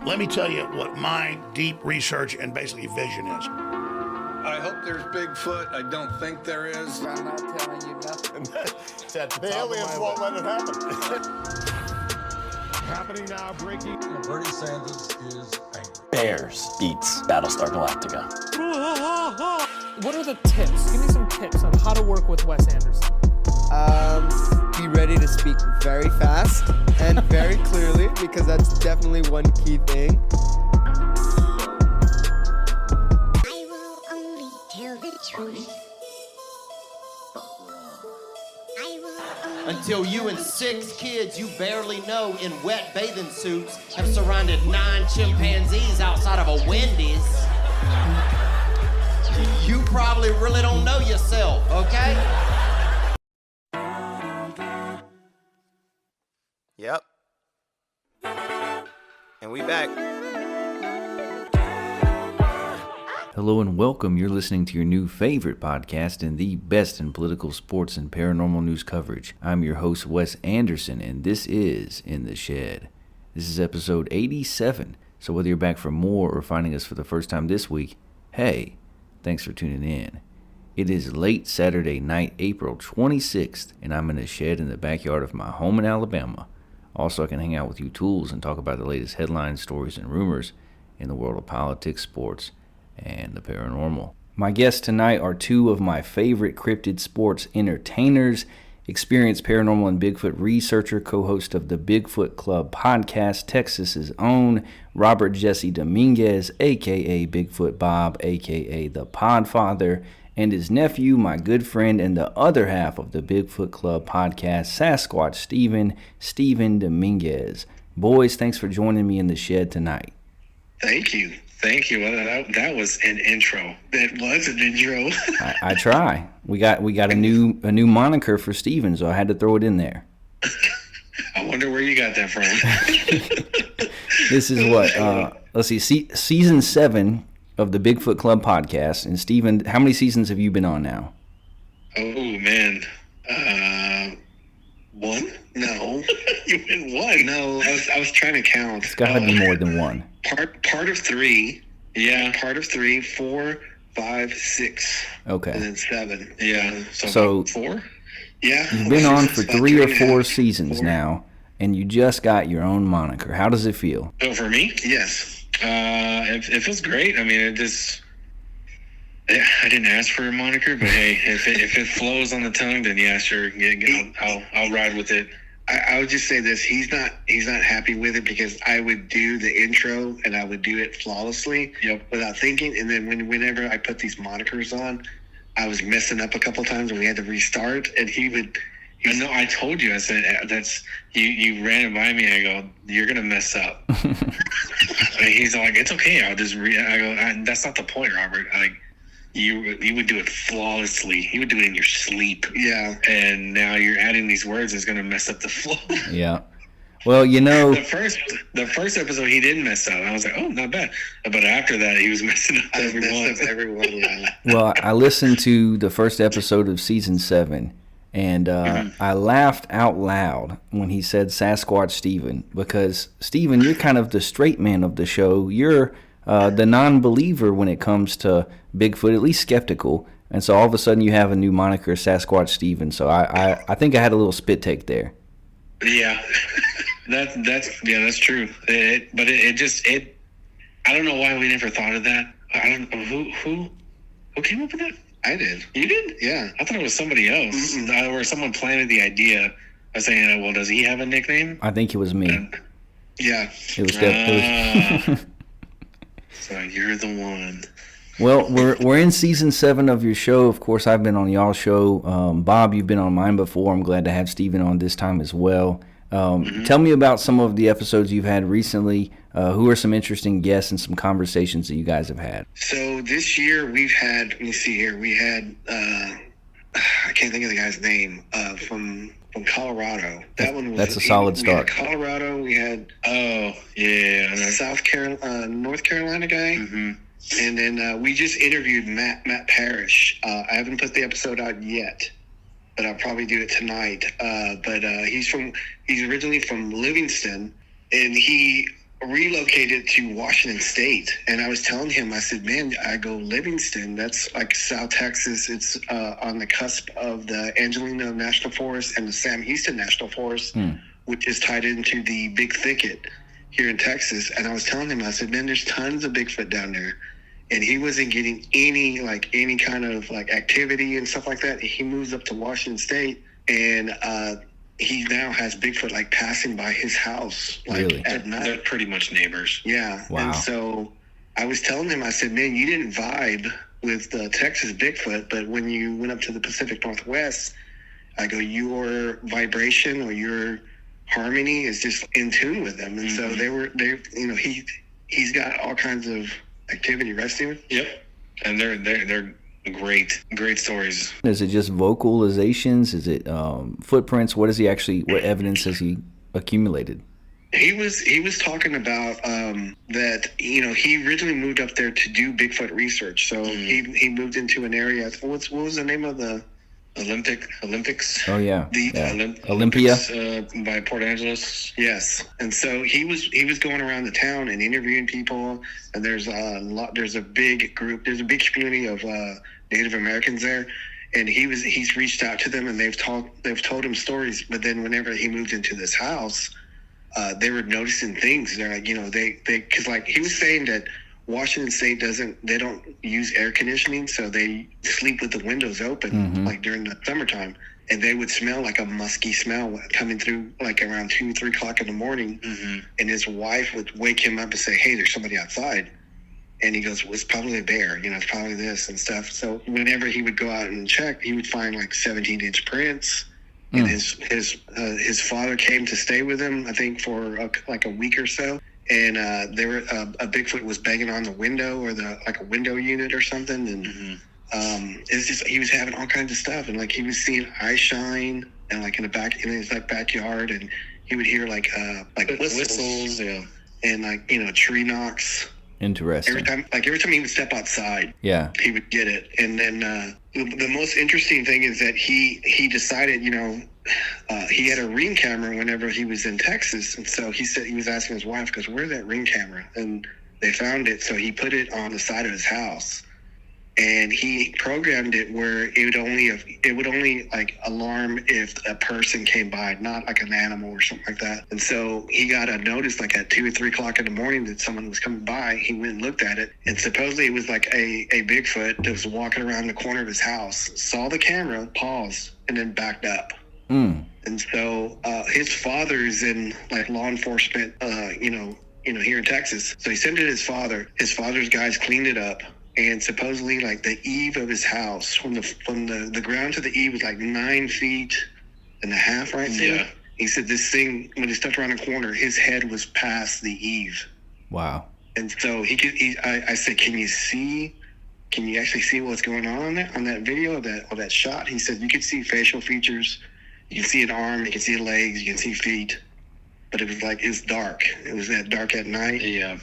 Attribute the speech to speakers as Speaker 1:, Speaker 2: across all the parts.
Speaker 1: Let me tell you what my deep research and basically vision is.
Speaker 2: I hope there's Bigfoot. I don't think there is.
Speaker 3: I'm not telling you nothing.
Speaker 4: The aliens won't let it happen.
Speaker 5: Happening now, breaking.
Speaker 2: Bernie Sanders is angry.
Speaker 6: Bears beats Battlestar Galactica.
Speaker 7: What are the tips? Give me some tips on how to work with Wes Anderson.
Speaker 3: Be ready to speak very fast and very clearly, because that's definitely one key thing.
Speaker 8: I will only tell the truth. I will only
Speaker 9: Until you and 6 kids you barely know in wet bathing suits have surrounded 9 chimpanzees outside of a Wendy's. You probably really don't know yourself, okay?
Speaker 4: Yep. And we back.
Speaker 10: Hello and welcome. You're listening to your new favorite podcast and the best in political, sports, and paranormal news coverage. I'm your host, Wes Anderson, and this is In the Shed. This is episode 87, so whether you're back for more or finding us for the first time this week, hey, thanks for tuning in. It is late Saturday night, April 26th, and I'm in a shed in the backyard of my home in Alabama. Also, I can hang out with you tools and talk about the latest headlines, stories, and rumors in the world of politics, sports, and the paranormal. My guests tonight are two of my favorite cryptid sports entertainers, experienced paranormal and Bigfoot researcher, co-host of the Bigfoot Club podcast, Texas's own Robert Jesse Dominguez, a.k.a. Bigfoot Bob, a.k.a. the Podfather, and his nephew, my good friend, and the other half of the Bigfoot Club podcast, Sasquatch Steven Dominguez. Boys, thanks for joining me in the shed tonight.
Speaker 11: Thank you. Well, that was an intro. That was an intro.
Speaker 10: I try. We got a new moniker for Steven, so I had to throw it in there.
Speaker 11: I wonder where you got that from.
Speaker 10: This is what, let's see, season 7 of the Bigfoot Club podcast. And Steven, how many seasons have you been on now?
Speaker 11: Oh, man. 1? No. You been 1? No, I was trying to count.
Speaker 10: It's got to be more than 1.
Speaker 11: Part of 3. Yeah. Part of 3, 4, 5, 6.
Speaker 10: Okay.
Speaker 11: And then 7. Yeah.
Speaker 10: So
Speaker 11: 4? Yeah.
Speaker 10: You've been on for 3 or 4 seasons now, and you just got your own moniker. How does it feel?
Speaker 11: Oh, for me? Yes. It feels great. I mean, I didn't ask for a moniker, but hey, if it flows on the tongue, then yeah, sure. I'll ride with it. I would just say this: he's not happy with it because I would do the intro and I would do it flawlessly, without thinking. And then whenever I put these monikers on, I was messing up a couple times and we had to restart. And he would. No, I told you. I said that's you ran it by me. I go, you're gonna mess up. And he's like, it's okay. I'll just read. I go, that's not the point, Robert. Like, you would do it flawlessly. You would do it in your sleep. Yeah. And now you're adding these words. It's gonna mess up the flow.
Speaker 10: Yeah. Well, you know,
Speaker 11: the first episode he didn't mess up. I was like, oh, not bad. But after that, he was messing up everyone. Yeah.
Speaker 10: Well, I listened to the first episode of season 7. And I laughed out loud when he said Sasquatch Steven, because Steven, you're kind of the straight man of the show. You're the non-believer when it comes to Bigfoot, at least skeptical. And so all of a sudden you have a new moniker, Sasquatch Steven. So I think I had a little spit take there.
Speaker 11: Yeah, that's true. But it I don't know why we never thought of that. I don't know who came up with that. I did. You did? Yeah. I thought it was somebody else. Or someone planted the idea of saying, well, does he have a nickname?
Speaker 10: I think it was me.
Speaker 11: Yeah.
Speaker 10: It was definitely.
Speaker 11: So you're the one.
Speaker 10: Well, we're in season 7 of your show. Of course, I've been on y'all's show. Bob, you've been on mine before. I'm glad to have Steven on this time as well. Tell me about some of the episodes you've had recently. Who are some interesting guests and some conversations that you guys have had?
Speaker 11: So this year we've had, let me see here, we had, I can't think of the guy's name, from Colorado. That one was,
Speaker 10: that's a solid start.
Speaker 11: We had Colorado, we had, North Carolina guy. Mm-hmm. And then we just interviewed Matt Parrish. I haven't put the episode out yet, but I'll probably do it tonight. But he's originally from Livingston, and he relocated to Washington State, and I was telling him, I said, man, I go Livingston, that's like South Texas. It's on the cusp of the Angelino National Forest and the Sam Houston National Forest, which is tied into the Big Thicket here in Texas. And I was telling him, I said, man, there's tons of Bigfoot down there. And he wasn't getting any kind of like activity and stuff like that. He moves up to Washington State, and he now has Bigfoot like passing by his house at night.
Speaker 5: They're pretty much neighbors.
Speaker 11: Yeah.
Speaker 10: Wow.
Speaker 11: And so I was telling him, I said, man, you didn't vibe with the Texas Bigfoot, but when you went up to the Pacific Northwest, I go, your vibration or your harmony is just in tune with them. And so he's got all kinds of activity, right, Steven?
Speaker 5: Yep. And they're great stories.
Speaker 10: Is it just vocalizations? Is it footprints? What evidence has he accumulated?
Speaker 11: He was talking about that, he originally moved up there to do Bigfoot research. So he moved into an area. What was the name of the
Speaker 5: Olympics?
Speaker 10: Oh yeah,
Speaker 5: Olympia by Port Angeles.
Speaker 11: Yes, and so he was going around the town and interviewing people. And there's a big community of Native Americans there, and he's reached out to them, and they've told him stories. But then whenever he moved into this house, they were noticing things. They're like, because like he was saying that Washington State don't use air conditioning, so they sleep with the windows open, like during the summertime, and they would smell like a musky smell coming through like around 2-3 o'clock in the morning. And his wife would wake him up and say, hey, there's somebody outside. And he goes, well, it's probably a bear, it's probably this and stuff. So whenever he would go out and check, he would find like 17-inch prints. And his father came to stay with him, I think, for a week or so. And a Bigfoot was banging on the window or a window unit or something. And it's just, he was having all kinds of stuff. And like he was seeing eye shine and like in his backyard. And he would hear like whistles, and tree knocks.
Speaker 10: Interesting.
Speaker 11: Every time he would step outside, he would get it. And then the most interesting thing is that he decided, he had a Ring camera whenever he was in Texas, and so he said he was asking his wife, "Because where's that Ring camera?" And they found it, so he put it on the side of his house, and he programmed it where it would only like alarm if a person came by, not like an animal or something like that. And so he got a notice like at 2 or 3 o'clock in the morning that someone was coming by. He went and looked at it, and supposedly it was like a Bigfoot that was walking around the corner of his house, saw the camera, paused, and then backed up. And so his father's in like law enforcement, here in Texas. So he sent it to his father. His father's guys cleaned it up. And supposedly, like the eave of his house, from the ground to the eave was like 9.5 feet, right?
Speaker 5: Yeah.
Speaker 11: He said this thing, when he stepped around the corner, his head was past the eave.
Speaker 10: Wow.
Speaker 11: And so I said, can you actually see what's going on that video of that shot? He said, you could see facial features, you can see an arm, you can see legs, you can see feet, but it's dark. It was that dark at night.
Speaker 5: Yeah.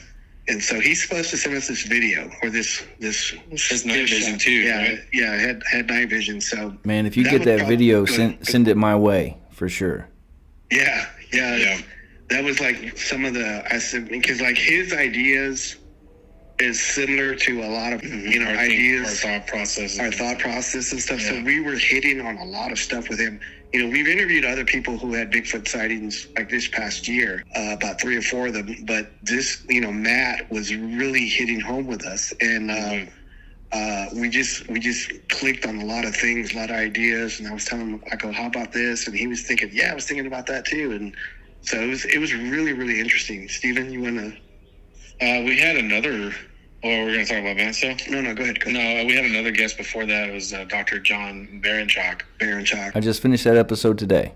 Speaker 11: And so he's supposed to send us this video or this
Speaker 5: his night vision too.
Speaker 11: Yeah,
Speaker 5: right?
Speaker 11: yeah, had night vision. So
Speaker 10: man, if you get that video, send it my way for sure.
Speaker 11: Yeah. That was like some of because like his ideas is similar to a lot of ideas,
Speaker 5: our thought process
Speaker 11: and stuff. Yeah. So we were hitting on a lot of stuff with him. We've interviewed other people who had Bigfoot sightings like this past year, about 3 or 4 of them. But this, Matt was really hitting home with us, and we just clicked on a lot of things, a lot of ideas. And I was telling him, I go, "How about this?" And he was thinking, "Yeah, I was thinking about that too." And so it was really, really interesting. Steven, you want to?
Speaker 5: We had another. Oh, we're going to talk about Matt still?
Speaker 11: No, go ahead.
Speaker 5: No, we had another guest before that. It was Dr. John Baranchak.
Speaker 10: I just finished that episode today.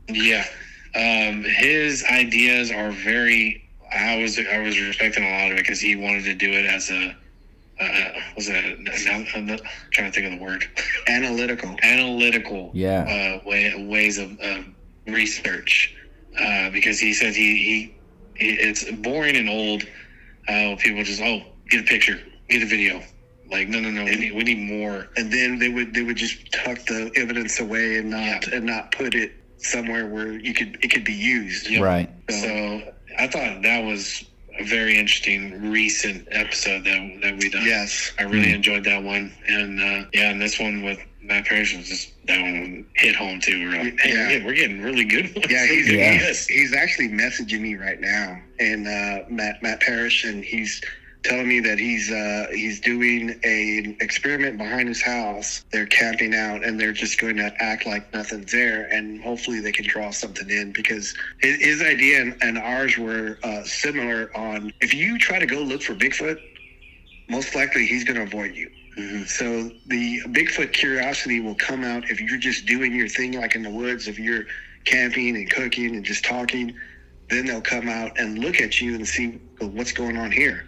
Speaker 5: Yeah. His ideas are very... I was respecting a lot of it because he wanted to do it as a... I'm trying to think of the word.
Speaker 11: Analytical.
Speaker 10: Yeah.
Speaker 5: Ways of research. Because he said it's boring and old. People just, get a picture, get a video. Like, no, we need more.
Speaker 11: And then they would just tuck the evidence away and not put it somewhere where it could be used.
Speaker 10: Yep. Right.
Speaker 5: So I thought that was a very interesting recent episode that we done.
Speaker 11: Yes.
Speaker 5: I really enjoyed that one, and and this one with Matt Parrish was just that one hit home too. We're like, hey, we're getting really good ones.
Speaker 11: Yeah, he's actually messaging me right now, and Matt Parrish, and he's telling me that he's doing an experiment behind his house. They're camping out, and they're just going to act like nothing's there, and hopefully they can draw something in, because his idea and ours were similar on, if you try to go look for Bigfoot, most likely he's going to avoid you. Mm-hmm. So the Bigfoot curiosity will come out if you're just doing your thing, like in the woods, if you're camping and cooking and just talking, then they'll come out and look at you and see what's going on here.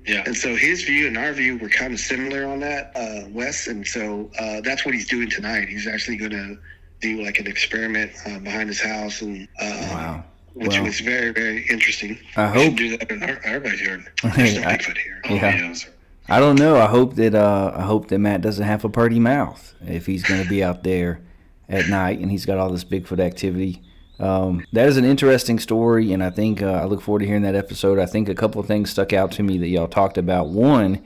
Speaker 5: Yeah.
Speaker 11: And so his view and our view were kind of similar on that, Wes. And so that's what he's doing tonight. He's actually going to do like an experiment behind his house, and
Speaker 10: wow.
Speaker 11: Which was very, very interesting.
Speaker 10: I
Speaker 5: We should
Speaker 10: hope.
Speaker 5: do that in our backyard.
Speaker 11: There's no Bigfoot here.
Speaker 10: Yeah. I don't know. I hope that Matt doesn't have a party mouth if he's going to be out there at night and he's got all this Bigfoot activity. That is an interesting story, and I think I look forward to hearing that episode. I think a couple of things stuck out to me that y'all talked about. One,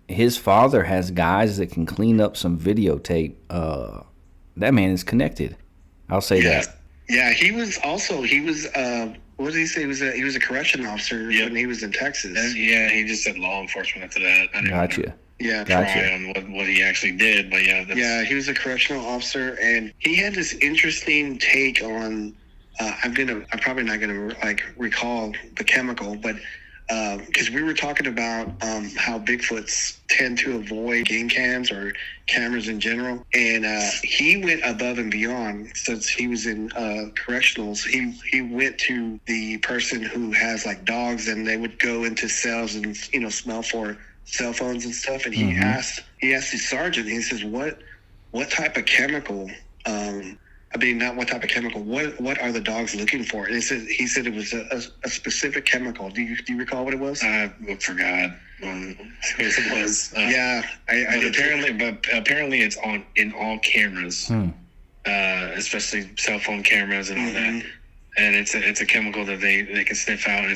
Speaker 10: his father has guys that can clean up some videotape. That man is connected. I'll say that.
Speaker 11: Yeah, he was what did he say? He was a correction officer when he was in Texas.
Speaker 5: And, he just said law enforcement after that. I didn't
Speaker 10: Gotcha.
Speaker 5: try on what he actually did, but
Speaker 11: he was a correctional officer, and he had this interesting take on. I'm probably not gonna recall the chemical, but because we were talking about how Bigfoots tend to avoid game cams or cameras in general, and he went above and beyond. Since he was in correctionals, he went to the person who has like dogs, and they would go into cells and smell for cell phones and stuff, and he asked the sergeant, he says, what type of chemical, not what type of chemical, what are the dogs looking for? And he said it was a specific chemical. Do you recall what it was?
Speaker 5: I forgot what it was. Apparently it's in all cameras, especially cell phone cameras and all that. And it's a chemical that they can sniff out. I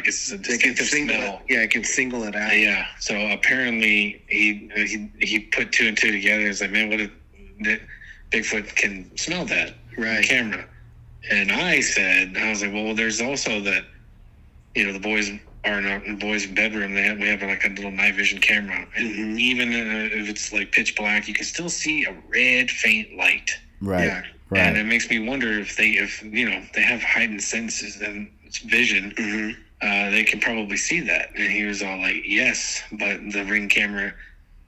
Speaker 5: guess it's a distinctive smell.
Speaker 11: It can single it out.
Speaker 5: Yeah. So apparently he put two and two together. It's like, man, what Bigfoot can smell that on camera. And I was like, well, there's also that, the boys are in the boys' bedroom. We have like a little night vision camera, and even if it's like pitch black, you can still see a red faint light.
Speaker 10: Right.
Speaker 11: Yeah.
Speaker 10: Right.
Speaker 5: And it makes me wonder if they have heightened senses and vision, they can probably see that. And he was all like, yes, but the Ring camera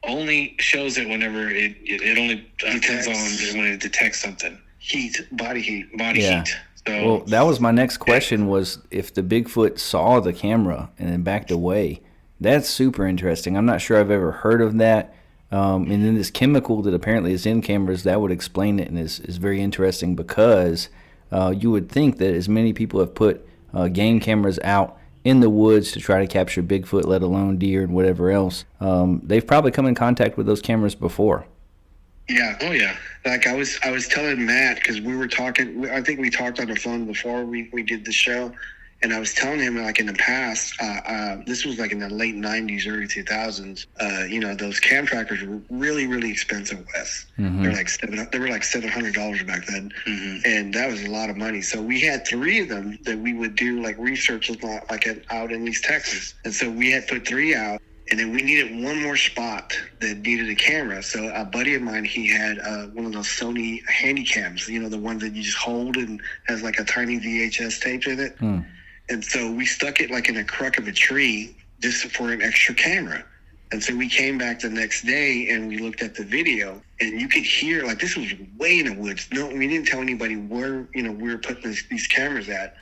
Speaker 5: only shows it whenever it only turns on when it detects something.
Speaker 11: Body heat.
Speaker 5: Heat. So,
Speaker 10: well, that was my next question, was if the Bigfoot saw the camera and then backed away. That's super interesting. I'm not sure I've ever heard of that. And then this chemical that apparently is in cameras, that would explain it, and is very interesting, because you would think that as many people have put game cameras out in the woods to try to capture Bigfoot, let alone deer and whatever else, they've probably come in contact with those cameras before.
Speaker 11: Yeah. Oh, yeah. Like I was telling Matt, because we were talking, I think we talked on the phone before we did the show, and I was telling him, like, in the past, this was like in the late 90s, early 2000s, those cam trackers were really, really expensive, Wes. They were like $700 back then, and that was a lot of money. So we had 3 of them that we would do like research out in East Texas, and so we had put 3 out. And then we needed one more spot that needed a camera. So a buddy of mine, he had one of those Sony handy cams, the one that you just hold and has like a tiny VHS tape in it. And so we stuck it like in a crux of a tree just for an extra camera. And so we came back the next day and we looked at the video, and you could hear, like, this was way in the woods. No, we didn't tell anybody where, we were putting these cameras at.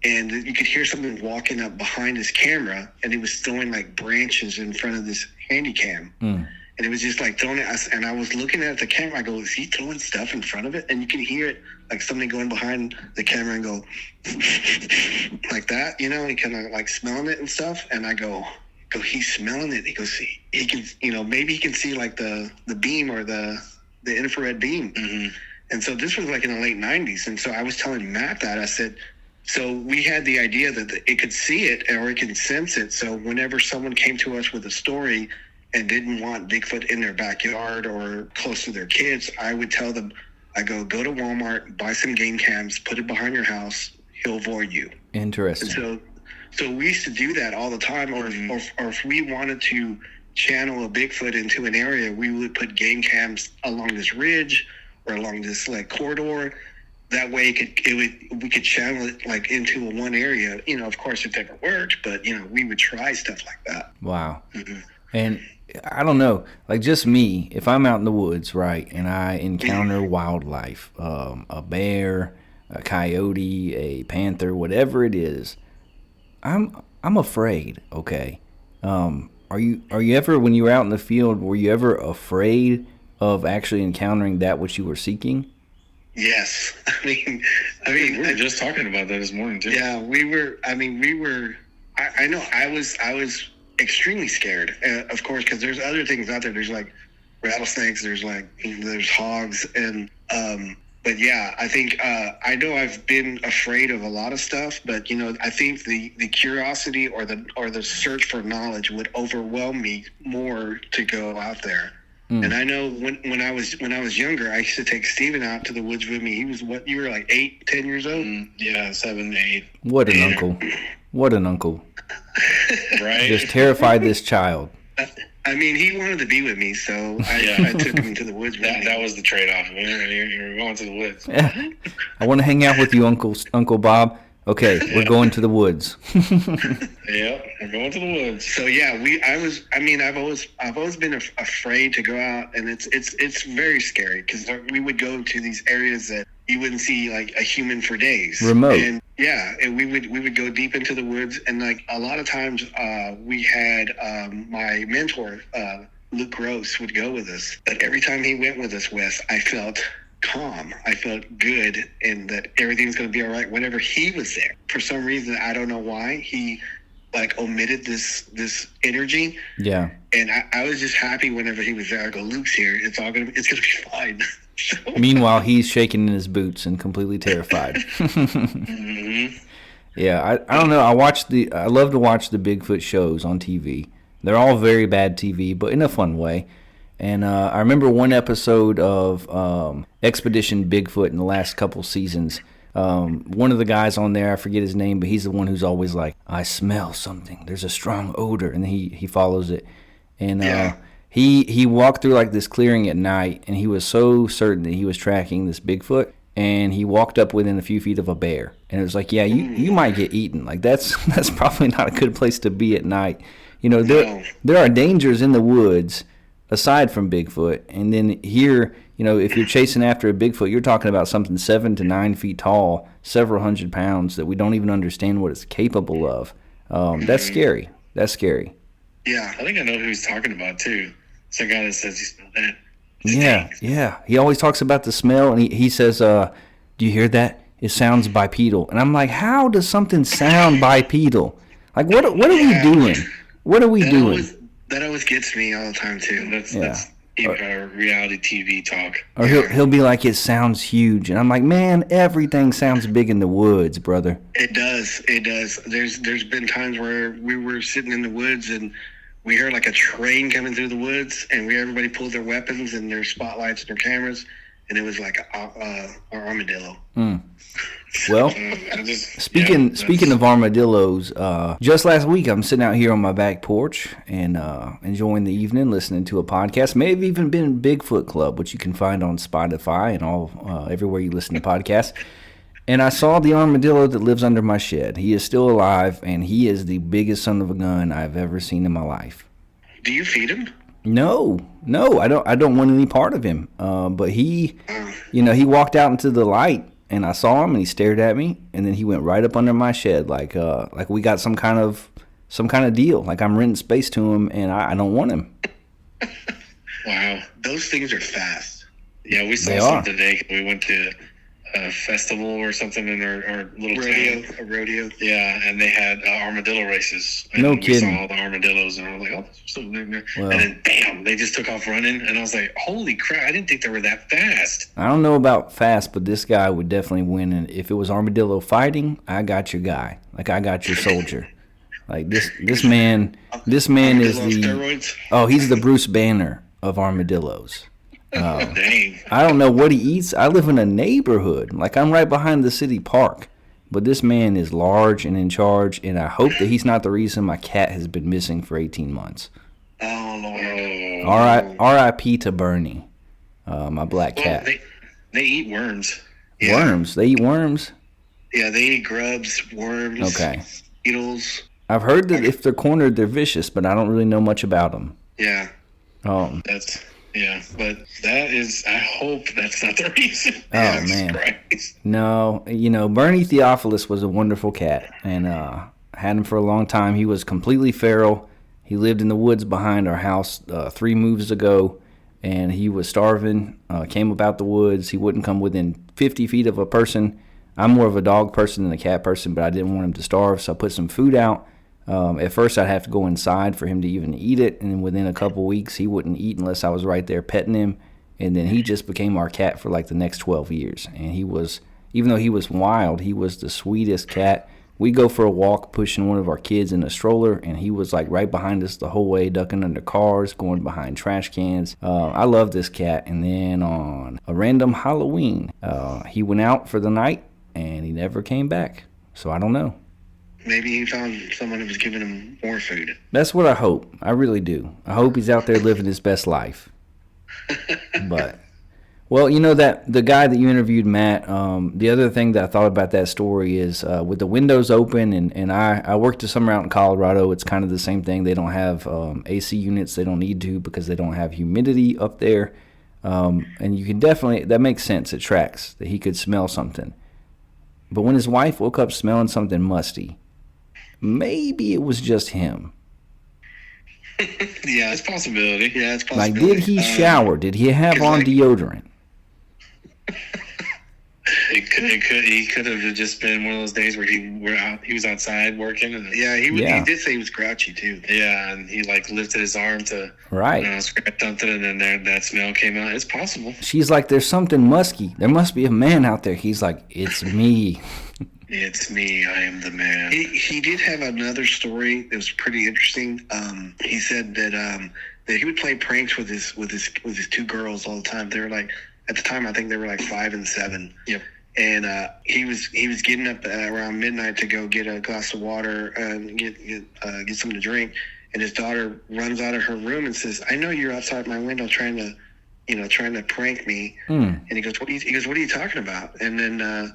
Speaker 11: And you could hear something walking up behind his camera, and he was throwing like branches in front of this handy cam. And it was just like throwing it. And I was looking at the camera. I go, is he throwing stuff in front of it? And you can hear it, like something going behind the camera and go like that, and kind of like smelling it and stuff. And I go, he's smelling it. He goes, he can, maybe he can see like the beam or the infrared beam. And so this was like in the late 90s. And so I was telling Matt that, I said, So we had the idea that it could see it or it can sense it. So whenever someone came to us with a story and didn't want Bigfoot in their backyard or close to their kids, I would tell them, I go to Walmart, buy some game cams, put it behind your house. He'll avoid you.
Speaker 10: Interesting.
Speaker 11: And so we used to do that all the time. Or if we wanted to channel a Bigfoot into an area, we would put game cams along this ridge or along this like corridor. That way we could channel it like into one area. You know, of course it never worked, but you know, we would try stuff like that.
Speaker 10: Wow. Mm-hmm. And I don't know, like just me, if I'm out in the woods, right, and I encounter wildlife, a bear, a coyote, a panther, whatever it is, I'm afraid. Okay. Are you ever, when you were out in the field, were you ever afraid of actually encountering that which you were seeking?
Speaker 11: Yes. I mean,
Speaker 5: we were just talking about that this morning too.
Speaker 11: Yeah, we were. I know I was extremely scared, of course, because there's other things out there. There's like rattlesnakes. There's hogs, and but yeah, I think I know I've been afraid of a lot of stuff, but you know, I think the curiosity or the search for knowledge would overwhelm me more to go out there. And I know when I was younger, I used to take Steven out to the woods with me. He was you were like 8, 10 years old?
Speaker 5: Yeah, 7, 8.
Speaker 10: What an uncle. What an uncle.
Speaker 5: Right?
Speaker 10: Just terrified this child.
Speaker 11: I mean, he wanted to be with me, so I took him to the woods with me.
Speaker 5: That was the trade-off. You're going to the woods.
Speaker 10: I want to hang out with you, Uncle Bob. Okay, we're going to the woods.
Speaker 5: Yeah, we're going to the woods.
Speaker 11: So yeah, I've always been afraid to go out, and it's very scary because we would go to these areas that you wouldn't see like a human for days.
Speaker 10: Remote.
Speaker 11: And yeah, and we would go deep into the woods, and like a lot of times we had my mentor Luke Gross would go with us, but every time he went with us, Wes, I felt calm. I felt good, and that everything's going to be all right whenever he was there. For some reason, I don't know why, he like omitted this energy.
Speaker 10: Yeah.
Speaker 11: And I was just happy whenever he was there. I go, Luke's here. It's gonna be fine.
Speaker 10: Meanwhile, he's shaking in his boots and completely terrified.
Speaker 11: Mm-hmm.
Speaker 10: Yeah, I don't know. I love to watch the Bigfoot shows on TV. They're all very bad TV, but in a fun way. And I remember one episode of Expedition Bigfoot in the last couple seasons. One of the guys on there, I forget his name, but he's the one who's always like, I smell something. There's a strong odor. And he follows it. And he walked through like this clearing at night, and he was so certain that he was tracking this Bigfoot. And he walked up within a few feet of a bear. And it was like, yeah, you might get eaten. Like that's probably not a good place to be at night. You know, there are dangers in the woods aside from Bigfoot. And then here, you know, if you're chasing after a Bigfoot, you're talking about something 7 to 9 feet tall, several hundred pounds that we don't even understand what it's capable of. That's scary. That's scary.
Speaker 11: Yeah.
Speaker 5: I think I know who he's talking about, too. It's the guy that says he smelled that.
Speaker 10: Yeah. He always talks about the smell, and he says, do you hear that? It sounds bipedal. And I'm like, how does something sound bipedal? Like, what are we doing? What are we doing?
Speaker 11: That always gets me all the time, too.
Speaker 5: That's even our reality TV talk.
Speaker 10: Or he'll be like, it sounds huge. And I'm like, man, everything sounds big in the woods, brother.
Speaker 11: It does. There's been times where we were sitting in the woods and we heard like a train coming through the woods, and everybody pulled their weapons and their spotlights and their cameras, and it was like an armadillo.
Speaker 10: Well, speaking of armadillos, just last week I'm sitting out here on my back porch and enjoying the evening, listening to a podcast. May have even been Bigfoot Club, which you can find on Spotify and all everywhere you listen to podcasts. And I saw the armadillo that lives under my shed. He is still alive, and he is the biggest son of a gun I've ever seen in my life.
Speaker 11: Do you feed him?
Speaker 10: No, I don't want any part of him. But he walked out into the light, and I saw him, and he stared at me, and then he went right up under my shed, like we got some kind of deal, like I'm renting space to him, and I don't want him.
Speaker 11: Wow, those things are fast.
Speaker 5: Yeah, we saw some today. We went to festival or something in our little
Speaker 11: Rodeo,
Speaker 5: town.
Speaker 11: a rodeo.
Speaker 5: Yeah, and they had armadillo races. And
Speaker 10: No
Speaker 5: we
Speaker 10: kidding.
Speaker 5: saw all the armadillos, and I was like, oh, that's so good.
Speaker 10: Well.
Speaker 5: And then, bam, they just took off running, and I was like, holy crap, I didn't think they were that fast.
Speaker 10: I don't know about fast, but this guy would definitely win. And if it was armadillo fighting, I got your guy. Like, I got your soldier. Like, this man is
Speaker 11: Armadillo
Speaker 10: the...
Speaker 11: steroids.
Speaker 10: Oh, he's the Bruce Banner of armadillos.
Speaker 5: Dang.
Speaker 10: I don't know what he eats. I live in a neighborhood. Like, I'm right behind the city park. But this man is large and in charge, and I hope that he's not the reason my cat has been missing for 18 months.
Speaker 11: Oh, Lord.
Speaker 10: R.I.P. to Bernie, my black cat.
Speaker 5: Well, they eat worms.
Speaker 11: Yeah.
Speaker 10: Worms? They eat worms?
Speaker 11: Yeah, they eat grubs, worms,
Speaker 10: Okay.
Speaker 11: beetles.
Speaker 10: I've heard that if they're cornered, they're vicious, but I don't really know much about them.
Speaker 11: Yeah.
Speaker 5: But that is, I hope that's not the reason.
Speaker 10: Oh, man.
Speaker 5: Christ.
Speaker 10: No, Bernie Theophilus was a wonderful cat, and had him for a long time. He was completely feral. He lived in the woods behind our house 3 moves ago, and he was starving, came up out the woods. He wouldn't come within 50 feet of a person. I'm more of a dog person than a cat person, but I didn't want him to starve, so I put some food out. At first, I'd have to go inside for him to even eat it, and then within a couple weeks, he wouldn't eat unless I was right there petting him, and then he just became our cat for like the next 12 years, and he was, even though he was wild, he was the sweetest cat. We go for a walk pushing one of our kids in a stroller, and he was like right behind us the whole way, ducking under cars, going behind trash cans. I love this cat, and then on a random Halloween, he went out for the night, and he never came back, so I don't know.
Speaker 11: Maybe he found someone who was giving him more food.
Speaker 10: That's what I hope. I really do. I hope he's out there living his best life. But, well, that the guy that you interviewed, Matt, the other thing that I thought about that story is with the windows open, and I worked a summer out in Colorado. It's kind of the same thing. They don't have AC units. They don't need to because they don't have humidity up there. And you can definitely, that makes sense. It tracks that he could smell something. But when his wife woke up smelling something musty, maybe it was just him.
Speaker 5: Yeah, it's a possibility.
Speaker 11: Yeah, it's
Speaker 10: Like,
Speaker 11: possible.
Speaker 10: did he shower? Did he have on deodorant?
Speaker 5: He could have just been one of those days where he was outside working. And,
Speaker 11: Yeah, he did say he was grouchy too.
Speaker 5: Yeah, and he like lifted his arm to scratch something, and then that smell came out. It's possible.
Speaker 10: She's like, there's something musky. There must be a man out there. He's like, it's me.
Speaker 5: It's me. I am the man.
Speaker 11: He did have another story that was pretty interesting. He said that he would play pranks with his 2 girls all the time. They were like, at the time, I think they were like 5 and 7.
Speaker 5: Yep.
Speaker 11: And he was getting up around midnight to go get a glass of water and get something to drink. And his daughter runs out of her room and says, "I know you're outside my window trying to prank me." And he goes, "What are you talking about?" And then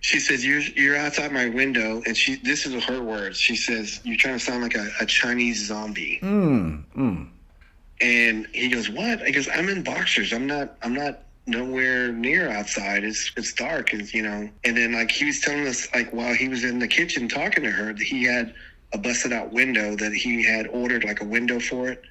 Speaker 11: she says, "You're outside my window." And this is her words. She says, "You're trying to sound like a Chinese zombie." And he goes, "What?" He goes, "I'm in boxers. I'm not nowhere near outside. It's dark, and And then like he was telling us, like while he was in the kitchen talking to her, that he had a busted out window that he had ordered like a window for it,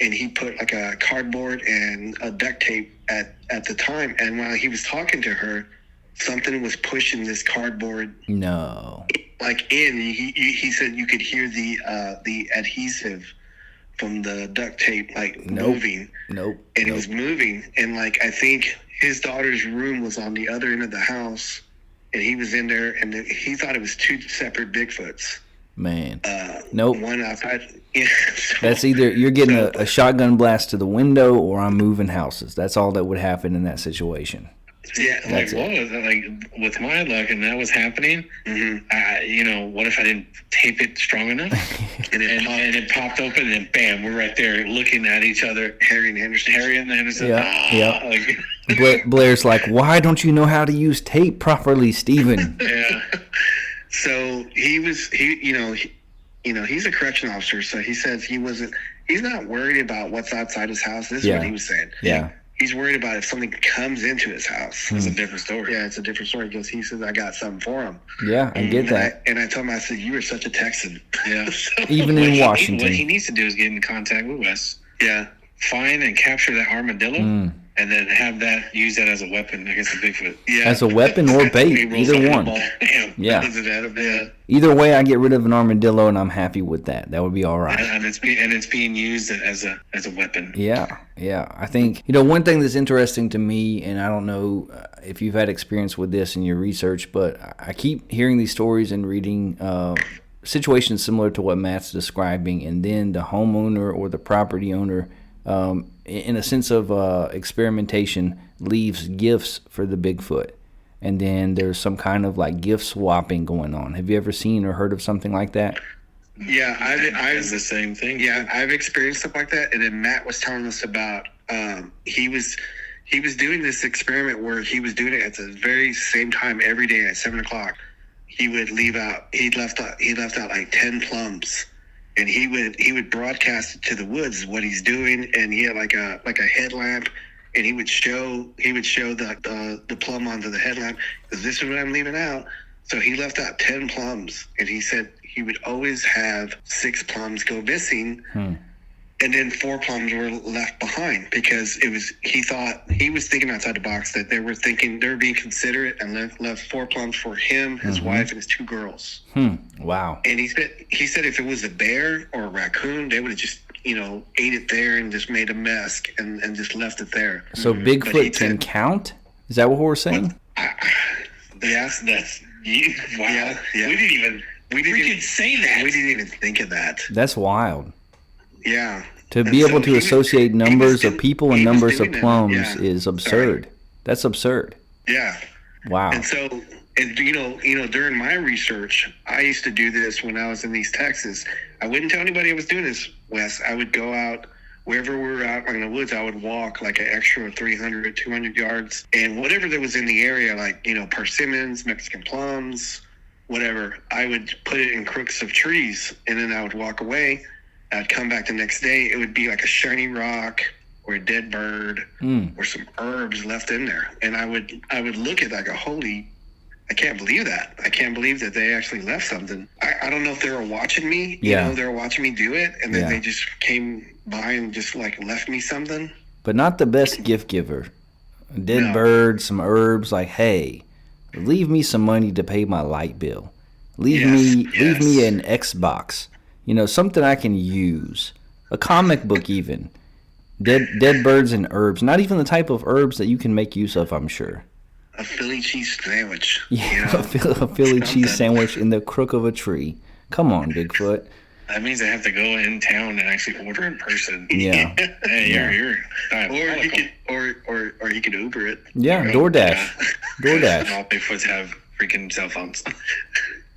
Speaker 11: and he put like a cardboard and a duct tape at the time. And while he was talking to her, something was pushing this cardboard.
Speaker 10: No.
Speaker 11: Like in, he said you could hear the adhesive from the duct tape moving.
Speaker 10: Nope.
Speaker 11: And it was moving, and like I think his daughter's room was on the other end of the house, and he was in there, and he thought it was 2 separate Bigfoots.
Speaker 10: Man. Nope.
Speaker 11: One outside. Yeah.
Speaker 10: That's either you're getting a shotgun blast to the window, or I'm moving houses. That's all that would happen in that situation.
Speaker 11: Yeah,
Speaker 5: like with my luck, and that was happening. What if I didn't tape it strong enough, and it popped open, and bam, we're right there looking at each other. Harry and Henderson.
Speaker 10: Yeah. Blair's like, why don't you know how to use tape properly, Steven?
Speaker 11: Yeah. So he's a correction officer, so he says he's not worried about what's outside his house. This is what he was saying.
Speaker 10: Yeah.
Speaker 11: He's worried about if something comes into his house.
Speaker 5: It's a different story.
Speaker 11: Yeah, it's a different story because he says, "I got something for him."
Speaker 10: Yeah, I get that.
Speaker 11: And I told him, I said, "You are such a Texan."
Speaker 5: Yeah.
Speaker 10: Even in Washington.
Speaker 5: What he needs to do is get in contact with us.
Speaker 11: Yeah.
Speaker 5: Find and capture that armadillo. and then use that as a weapon against the Bigfoot.
Speaker 11: Yeah.
Speaker 10: As a weapon or bait,
Speaker 5: He rolls
Speaker 10: either
Speaker 5: up in the
Speaker 10: one.
Speaker 5: ball. Bam.
Speaker 10: Yeah.
Speaker 11: Is it out of that?
Speaker 10: Either way, I get rid of an armadillo, and I'm happy with that. That would be all right.
Speaker 5: And it's being used as a weapon.
Speaker 10: Yeah. I think, one thing that's interesting to me, and I don't know if you've had experience with this in your research, but I keep hearing these stories and reading situations similar to what Matt's describing, and then the homeowner or the property owner, in a sense of experimentation, leaves gifts for the Bigfoot. And then there's some kind of like gift swapping going on. Have you ever seen or heard of something like that?
Speaker 11: Yeah,
Speaker 5: It's the same thing.
Speaker 11: Yeah, I've experienced stuff like that. And then Matt was telling us about he was doing this experiment where he was doing it at the very same time every day at 7:00. He would left out like 10 plums, and he would broadcast it to the woods what he's doing, and he had like a headlamp, and he would show the plum onto the headlamp, because this is what I'm leaving out. So he left out 10 plums, and he said he would always have 6 plums go missing, and then 4 plums were left behind, because he thought he was thinking outside the box, that they were being considerate and left 4 plums for him, his wife, and his 2 girls.
Speaker 10: Wow.
Speaker 11: And he said if it was a bear or a raccoon, they would have just ate it there and just made a mess and just left it there.
Speaker 10: So Bigfoot can count? Is that what we're saying?
Speaker 11: Yes,
Speaker 5: Wow.
Speaker 11: Yeah.
Speaker 5: We didn't even say that.
Speaker 11: We didn't even think of that.
Speaker 10: That's wild.
Speaker 11: Yeah.
Speaker 10: To be able to associate numbers of people and numbers of plums is absurd. That's absurd.
Speaker 11: Yeah.
Speaker 10: Wow.
Speaker 11: And so, during my research, I used to do this when I was in East Texas. I wouldn't tell anybody I was doing this, Wes. I would go out wherever we were out in the woods. I would walk like an extra 300, 200 yards, and whatever that was in the area, like persimmons, Mexican plums, whatever, I would put it in crooks of trees, and then I would walk away. I'd come back the next day. It would be like a shiny rock or a dead bird or some herbs left in there. And I would look at that, go, I can't believe that. I can't believe that they actually left something. I don't know if they were watching me. They were watching me do it, and then they just came by and just like left me something.
Speaker 10: But not the best gift giver. A dead bird, some herbs, like, hey, leave me some money to pay my light bill. Leave me an Xbox. Something I can use. A comic book even. Dead birds and herbs. Not even the type of herbs that you can make use of, I'm sure.
Speaker 11: A Philly cheese sandwich.
Speaker 10: Yeah, a Philly cheese sandwich in the crook of a tree. Come on, Bigfoot.
Speaker 5: That means I have to go in town and actually order in person.
Speaker 10: Yeah.
Speaker 5: Hey, you're
Speaker 11: or he could Uber it.
Speaker 10: Yeah, DoorDash. DoorDash.
Speaker 5: All Bigfoots have freaking cell phones.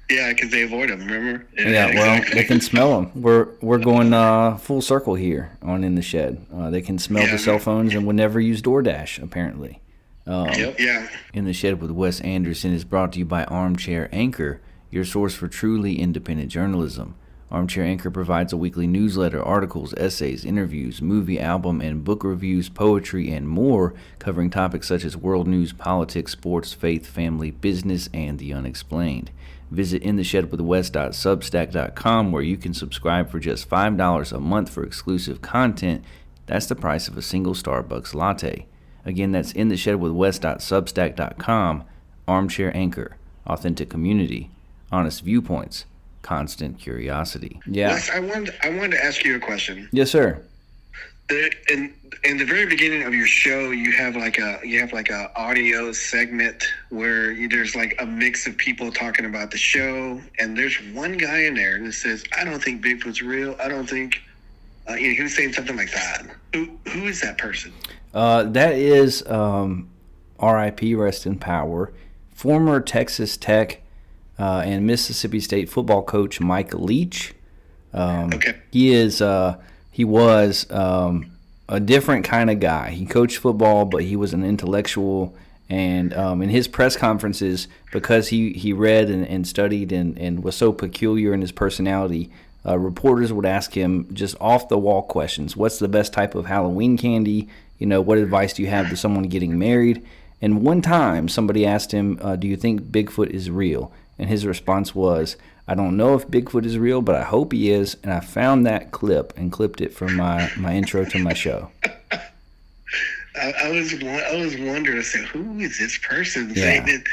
Speaker 11: Yeah, because they avoid them, remember?
Speaker 10: Yeah, well, they can smell them. We're going full circle here on In the Shed. They can smell the cell phones and would never use DoorDash, apparently.
Speaker 11: Yeah.
Speaker 10: In the Shed with Wes Anderson is brought to you by Armchair Anchor, your source for truly independent journalism. Armchair Anchor provides a weekly newsletter, articles, essays, interviews, movie, album, and book reviews, poetry, and more, covering topics such as world news, politics, sports, faith, family, business, and the unexplained. Visit intheshedwithwes.substack.com, where you can subscribe for just $5 a month for exclusive content. That's the price of a single Starbucks latte. Again, that's intheshedwithwes.substack.com. Armchair Anchor, authentic community, honest viewpoints, constant curiosity. Yeah.
Speaker 11: Wes, I wanted to ask you a question.
Speaker 10: Yes, sir.
Speaker 11: In the very beginning of your show, you have like a audio segment where there's like a mix of people talking about the show, and there's one guy in there that says, "I don't think Bigfoot's real. I don't think." He was saying something like that. Who is that person?
Speaker 10: That is R.I.P. Rest in Power, former Texas Tech and Mississippi State football coach Mike Leach.
Speaker 11: Okay.
Speaker 10: He was a different kind of guy. He coached football, but he was an intellectual. And in his press conferences, because he read and studied and was so peculiar in his personality, reporters would ask him just off-the-wall questions. What's the best type of Halloween candy? What advice do you have to someone getting married? And one time, somebody asked him, do you think Bigfoot is real? And his response was, I don't know if Bigfoot is real, but I hope he is. And I found that clip and clipped it from my intro to my show.
Speaker 11: I was wondering. I said, "Who is this person?"
Speaker 10: Yeah.
Speaker 11: Saying that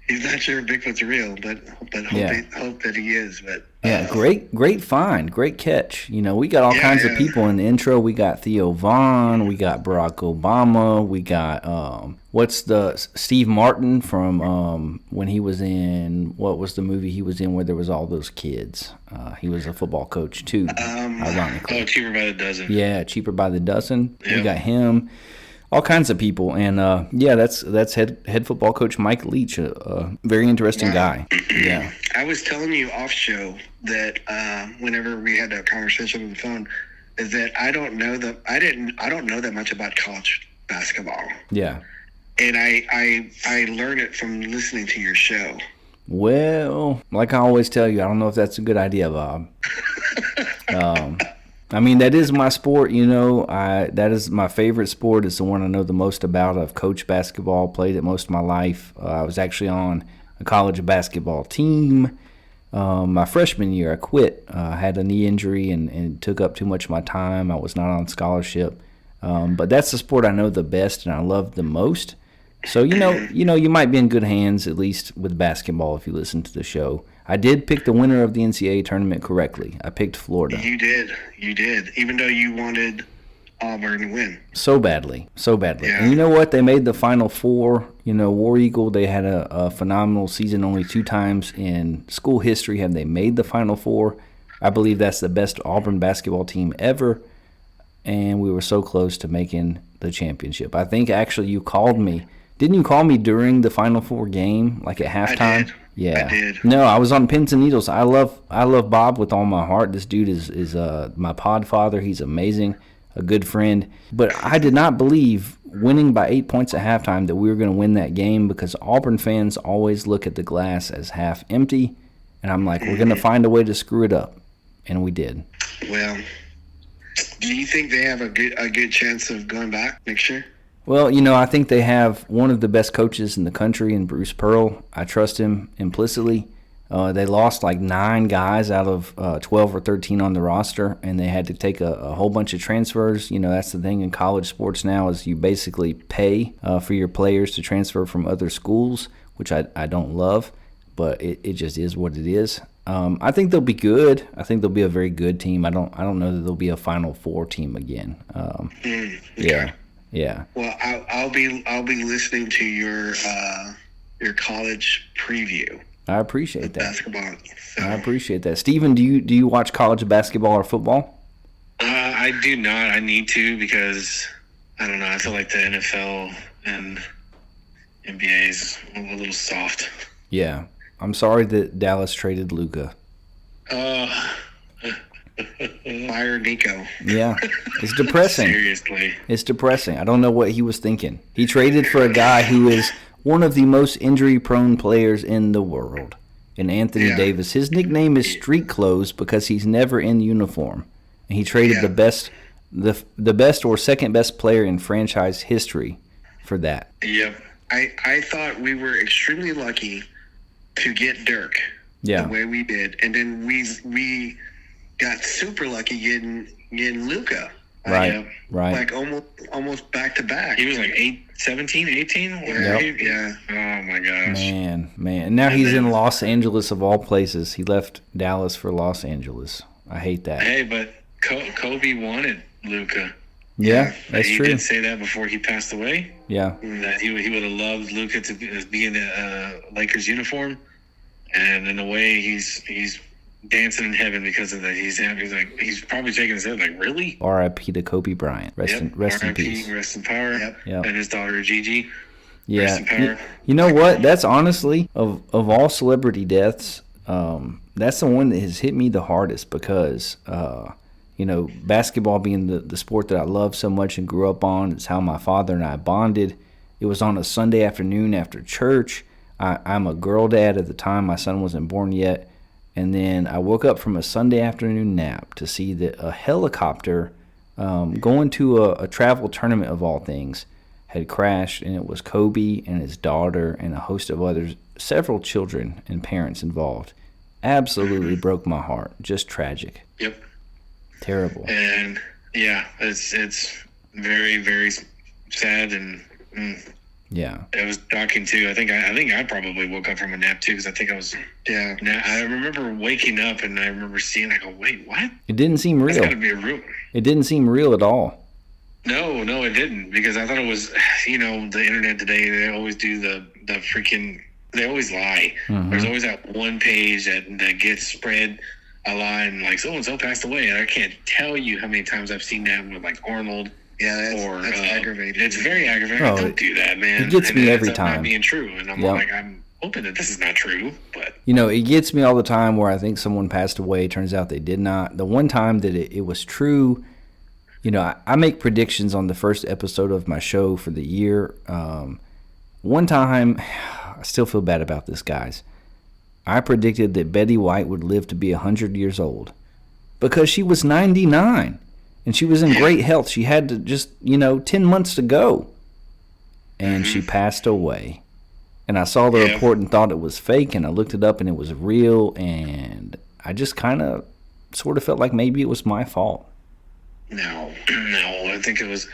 Speaker 11: he's not sure if Bigfoot's real, but hope that he is. But
Speaker 10: yeah, great find, great catch. You know, we got all kinds of people in the intro. We got Theo Vaughn, we got Barack Obama, we got what's the Steve Martin from when he was in, what was the movie he was in where there was all those kids? He was a football coach too. Ironically,
Speaker 5: Cheaper by the dozen.
Speaker 10: Yeah, Cheaper by the Dozen.
Speaker 5: Yeah.
Speaker 10: We got him. All kinds of people, and that's head football coach Mike Leach, a very interesting guy. Yeah,
Speaker 11: I was telling you off show that whenever we had that conversation on the phone, is that I don't know that much about college basketball.
Speaker 10: Yeah,
Speaker 11: and I learned it from listening to your show.
Speaker 10: Well, like I always tell you, I don't know if that's a good idea, Bob. I mean, that is my sport, you know. That is my favorite sport. It's the one I know the most about. I've coached basketball, played it most of my life. I was actually on a college basketball team. My freshman year, I quit. I had a knee injury and it took up too much of my time. I was not on scholarship. But that's the sport I know the best and I love the most. So, you know, you might be in good hands, at least with basketball, if you listen to the show. I did pick the winner of the NCAA tournament correctly. I picked Florida.
Speaker 11: You did, even though you wanted Auburn to win.
Speaker 10: So badly.
Speaker 11: Yeah.
Speaker 10: And you know what? They made the Final Four. You know, War Eagle, they had a phenomenal season. Only 2 times in school history have they made the Final Four. I believe that's the best Auburn basketball team ever. And we were so close to making the championship. I think actually you called me. Didn't you call me during the Final Four game, like at halftime?
Speaker 11: I did.
Speaker 10: Yeah.
Speaker 11: I did.
Speaker 10: No, I was on pins and needles. I love Bob with all my heart. This dude is my pod father. He's amazing, a good friend. But I did not believe winning by 8 points at halftime that we were going to win that game because Auburn fans always look at the glass as half empty. And I'm like, we're going to find a way to screw it up. And we did.
Speaker 11: Well, do you think they have a good chance of going back next year?
Speaker 10: Well, you know, I think they have one of the best coaches in the country in Bruce Pearl. I trust him implicitly. They lost like 9 guys out of 12 or 13 on the roster, and they had to take a whole bunch of transfers. You know, that's the thing in college sports now is you basically pay for your players to transfer from other schools, which I don't love, but it just is what it is. I think they'll be good. I think they'll be a very good team. I don't know that they'll be a Final Four team again.
Speaker 11: Okay.
Speaker 10: Yeah.
Speaker 11: Well, I'll be listening to your college preview.
Speaker 10: I appreciate that.
Speaker 11: Basketball. So.
Speaker 10: I appreciate that. Steven, do you watch college basketball or football?
Speaker 5: I do not. I need to because I don't know. I feel like the NFL and NBA is a little soft.
Speaker 10: Yeah. I'm sorry that Dallas traded Luka.
Speaker 11: Fire Nico.
Speaker 10: Yeah. It's depressing.
Speaker 5: Seriously.
Speaker 10: It's depressing. I don't know what he was thinking. He traded for a guy who is one of the most injury-prone players in the world, in Anthony Davis. His nickname is Street Clothes because he's never in uniform. And he traded the best or second-best player in franchise history for that.
Speaker 11: Yep. I thought we were extremely lucky to get Dirk the way we did. And then we got super lucky getting Luka.
Speaker 10: Right.
Speaker 11: Like almost back to back.
Speaker 5: He was like 17, 18?
Speaker 11: Yeah.
Speaker 5: Oh my gosh.
Speaker 10: Man. And now he's in Los Angeles of all places. He left Dallas for Los Angeles. I hate that.
Speaker 5: Hey, but Kobe wanted Luka.
Speaker 10: Yeah, that's
Speaker 5: he
Speaker 10: true.
Speaker 5: He did say that before he passed away.
Speaker 10: Yeah.
Speaker 5: That he would have loved Luka to be in the Lakers uniform. And in a way, he's dancing in heaven because of that. He's probably shaking his head like, really?
Speaker 10: R.I.P. to Kobe Bryant. Rest in peace.
Speaker 5: Rest in power.
Speaker 10: Yep.
Speaker 5: And his daughter Gigi.
Speaker 10: Yeah.
Speaker 5: Rest in power.
Speaker 10: You know what? That's honestly of all celebrity deaths, that's the one that has hit me the hardest because basketball being the sport that I love so much and grew up on, it's how my father and I bonded. It was on a Sunday afternoon after church. I'm a girl dad at the time. My son wasn't born yet. And then I woke up from a Sunday afternoon nap to see that a helicopter going to a travel tournament of all things had crashed, and it was Kobe and his daughter and a host of others, several children and parents involved. Absolutely broke my heart. Just tragic.
Speaker 5: Yep.
Speaker 10: Terrible.
Speaker 5: And yeah, it's very, very sad and
Speaker 10: Yeah.
Speaker 5: it was shocking too. I think I probably woke up from a nap too because I think I was.
Speaker 11: Yeah.
Speaker 5: I remember waking up and I remember seeing. I go, wait, what?
Speaker 10: It didn't seem real.
Speaker 5: That's got to be a real.
Speaker 10: It didn't seem real at all.
Speaker 5: No, it didn't, because I thought it was, the internet today, they always do the freaking, they always lie.
Speaker 10: Mm-hmm.
Speaker 5: There's always that one page that gets spread a lie and like, so-and-so passed away. And I can't tell you how many times I've seen that with like Arnold.
Speaker 11: Yeah, that's aggravating.
Speaker 5: It's very aggravating.
Speaker 10: Oh,
Speaker 5: Don't do that, man.
Speaker 10: It gets me every
Speaker 5: ends up
Speaker 10: time.
Speaker 5: not being true. And I'm like, I'm hoping that this is not true, but.
Speaker 10: It gets me all the time where I think someone passed away. Turns out they did not. The one time that it was true, I make predictions on the first episode of my show for the year. One time, I still feel bad about this, guys. I predicted that Betty White would live to be 100 years old because she was 99 and she was in great health. She had to just, 10 months to go. And she passed away. And I saw the report and thought it was fake, and I looked it up and it was real, and I just kind of sort of felt like maybe it was my fault.
Speaker 5: No, I think it was.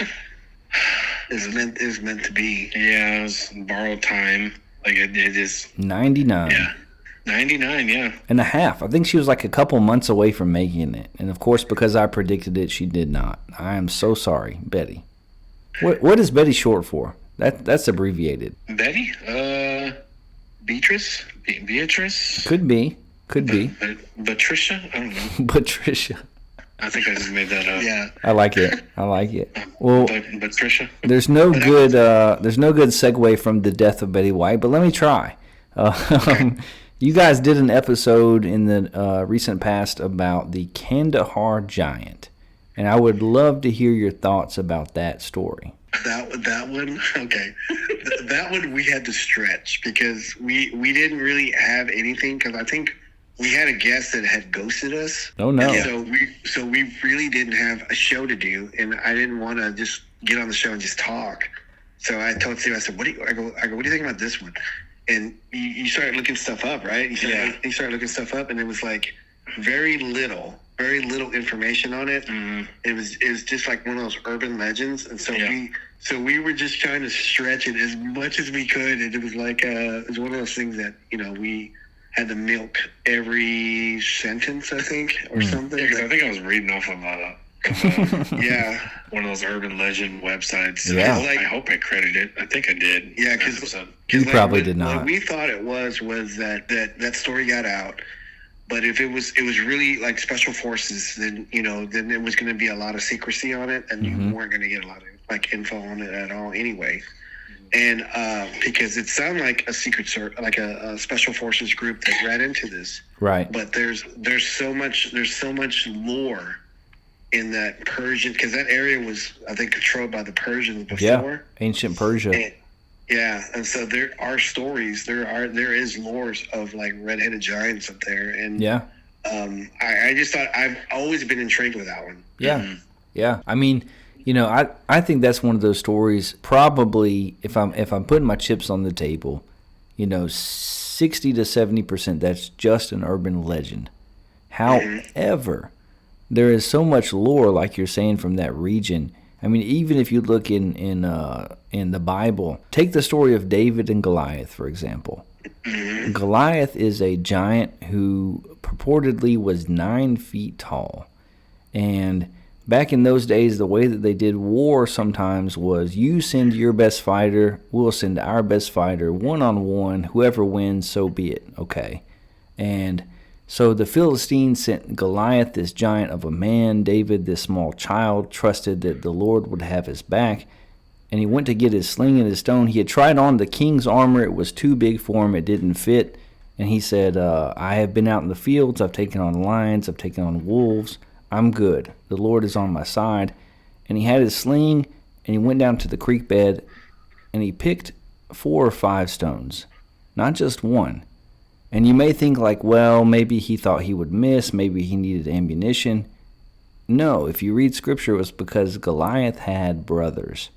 Speaker 11: It was meant to be.
Speaker 5: Yeah, it was borrowed time. Like it is.
Speaker 10: 99.
Speaker 5: Yeah, 99. Yeah.
Speaker 10: And a half. I think she was like a couple months away from making it, and of course, because I predicted it, she did not. I am so sorry, Betty. What is Betty short for? That's abbreviated.
Speaker 5: Betty? Beatrice? Beatrice?
Speaker 10: Could be.
Speaker 5: Patricia? I don't know.
Speaker 10: Patricia.
Speaker 5: I think I just made that up.
Speaker 11: Yeah.
Speaker 10: I like it. Well,
Speaker 5: Patricia?
Speaker 10: there's no good segue from the death of Betty White, but let me try. You guys did an episode in the recent past about the Kandahar Giant, and I would love to hear your thoughts about that story.
Speaker 11: That one, okay. That one we had to stretch because we didn't really have anything, because I think we had a guest that had ghosted us.
Speaker 10: Oh no!
Speaker 11: And so we really didn't have a show to do, and I didn't want to just get on the show and just talk. So I told Steve, I said, "What do you think about this one?" And you started looking stuff up, right? You started looking stuff up, and it was like very little information on it.
Speaker 5: Mm-hmm.
Speaker 11: It was just like one of those urban legends, and so we were just trying to stretch it as much as we could, and it was like it was one of those things that we had to milk every sentence, I think, or something.
Speaker 5: Yeah, because I think I was reading off of one of those urban legend websites.
Speaker 10: Yeah.
Speaker 5: I hope I credited it. I think I did.
Speaker 11: Yeah, because
Speaker 10: you probably did not.
Speaker 11: What we thought it was that story got out. But if it was really like special forces, then then it was going to be a lot of secrecy on it, and you weren't going to get a lot of like info on it at all anyway. And because it sounded like a a special forces group that ran into this,
Speaker 10: right?
Speaker 11: But there's so much lore in that Persian, because that area was, I think, controlled by the Persians before.
Speaker 10: Yeah, ancient Persia.
Speaker 11: And so there are stories. There is lores of like red-headed giants up there, and I just thought, I've always been intrigued with that one.
Speaker 10: Yeah. I mean, I think that's one of those stories. Probably, if I'm putting my chips on the table, 60 to 70% that's just an urban legend. However, there is so much lore, like you're saying, from that region. I mean, even if you look in the Bible, take the story of David and Goliath, for example. Goliath is a giant who purportedly was 9 feet tall. And back in those days, the way that they did war sometimes was you send your best fighter, we'll send our best fighter, one-on-one, whoever wins, so be it, okay? And so the Philistines sent Goliath, this giant of a man, David, this small child, trusted that the Lord would have his back, and he went to get his sling and his stone. He had tried on the king's armor. It was too big for him. It didn't fit, and he said, I have been out in the fields. I've taken on lions. I've taken on wolves. I'm good. The Lord is on my side. And he had his sling, and he went down to the creek bed, and he picked 4 or 5 stones, not just one. And you may think like, well, maybe he thought he would miss, maybe he needed ammunition. No, if you read Scripture, it was because Goliath had brothers.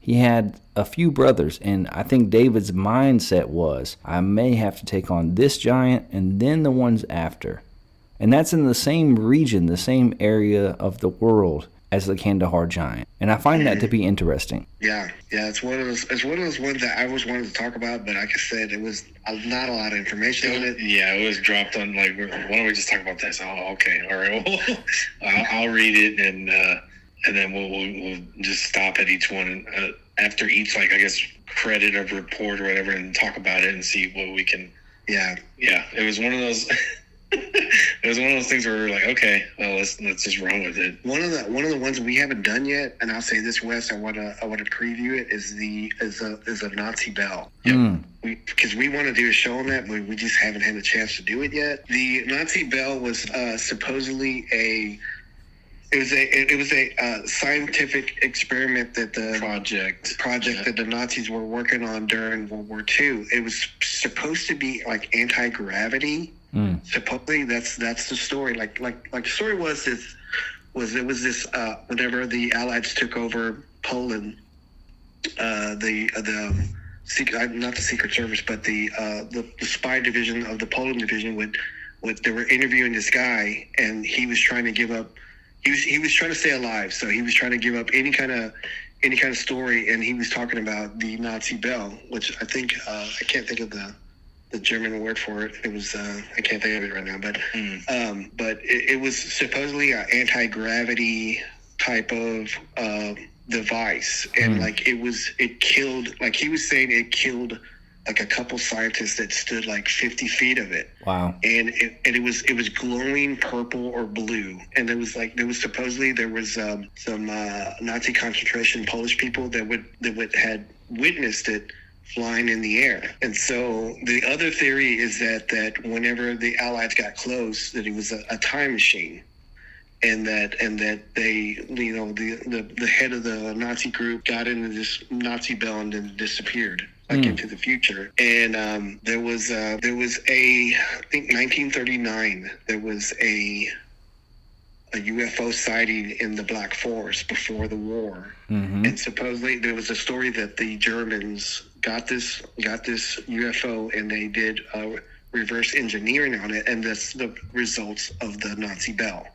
Speaker 10: He had a few brothers, and I think David's mindset was, I may have to take on this giant and then the ones after. And that's in the same region, the same area of the world as the Kandahar Giant. And I find that to be interesting.
Speaker 11: Yeah, it's one of those. It's one of those ones that I always wanted to talk about, but like I said, it was not a lot of information on it.
Speaker 5: Yeah, it was dropped on like. Why don't we just talk about this? Oh, okay, all right. Well, I'll read it and then we'll just stop at each one after each, like, I guess, credit of report or whatever, and talk about it and see what we can. Yeah. It was one of those. It was one of those things where we were like, okay, well, let's just run with it.
Speaker 11: One of the ones we haven't done yet, and I'll say this, Wes, I want to preview it, is a Nazi bell. Because we want to do a show on that, but we just haven't had a chance to do it yet. The Nazi bell was supposedly a scientific experiment that the project that the Nazis were working on during World War II. It was supposed to be like anti-gravity. Supposedly that's the story. Like the story was this whenever the Allies took over Poland, the secret, not the Secret Service, but the spy division of the Poland division they were interviewing this guy, and he was trying to give up. He was trying to stay alive, so he was trying to give up any kind of story, and he was talking about the Nazi bell, which I think I can't think of the German word for it. It was I can't think of it right now, but it was supposedly an anti-gravity type of device, and it killed, like he was saying, it killed like a couple scientists that stood like 50 feet of it.
Speaker 10: Wow.
Speaker 11: And it was glowing purple or blue. And there was some Nazi concentration Polish people that had witnessed it flying in the air. And so the other theory is that whenever the Allies got close, that it was a time machine. And that they, the head of the Nazi group got into this Nazi bell and then disappeared. Into the future. And there was I think 1939, there was a UFO sighting in the Black Forest before the war. And supposedly there was a story that the Germans got this UFO, and they did reverse engineering on it, and that's the results of the Nazi bell.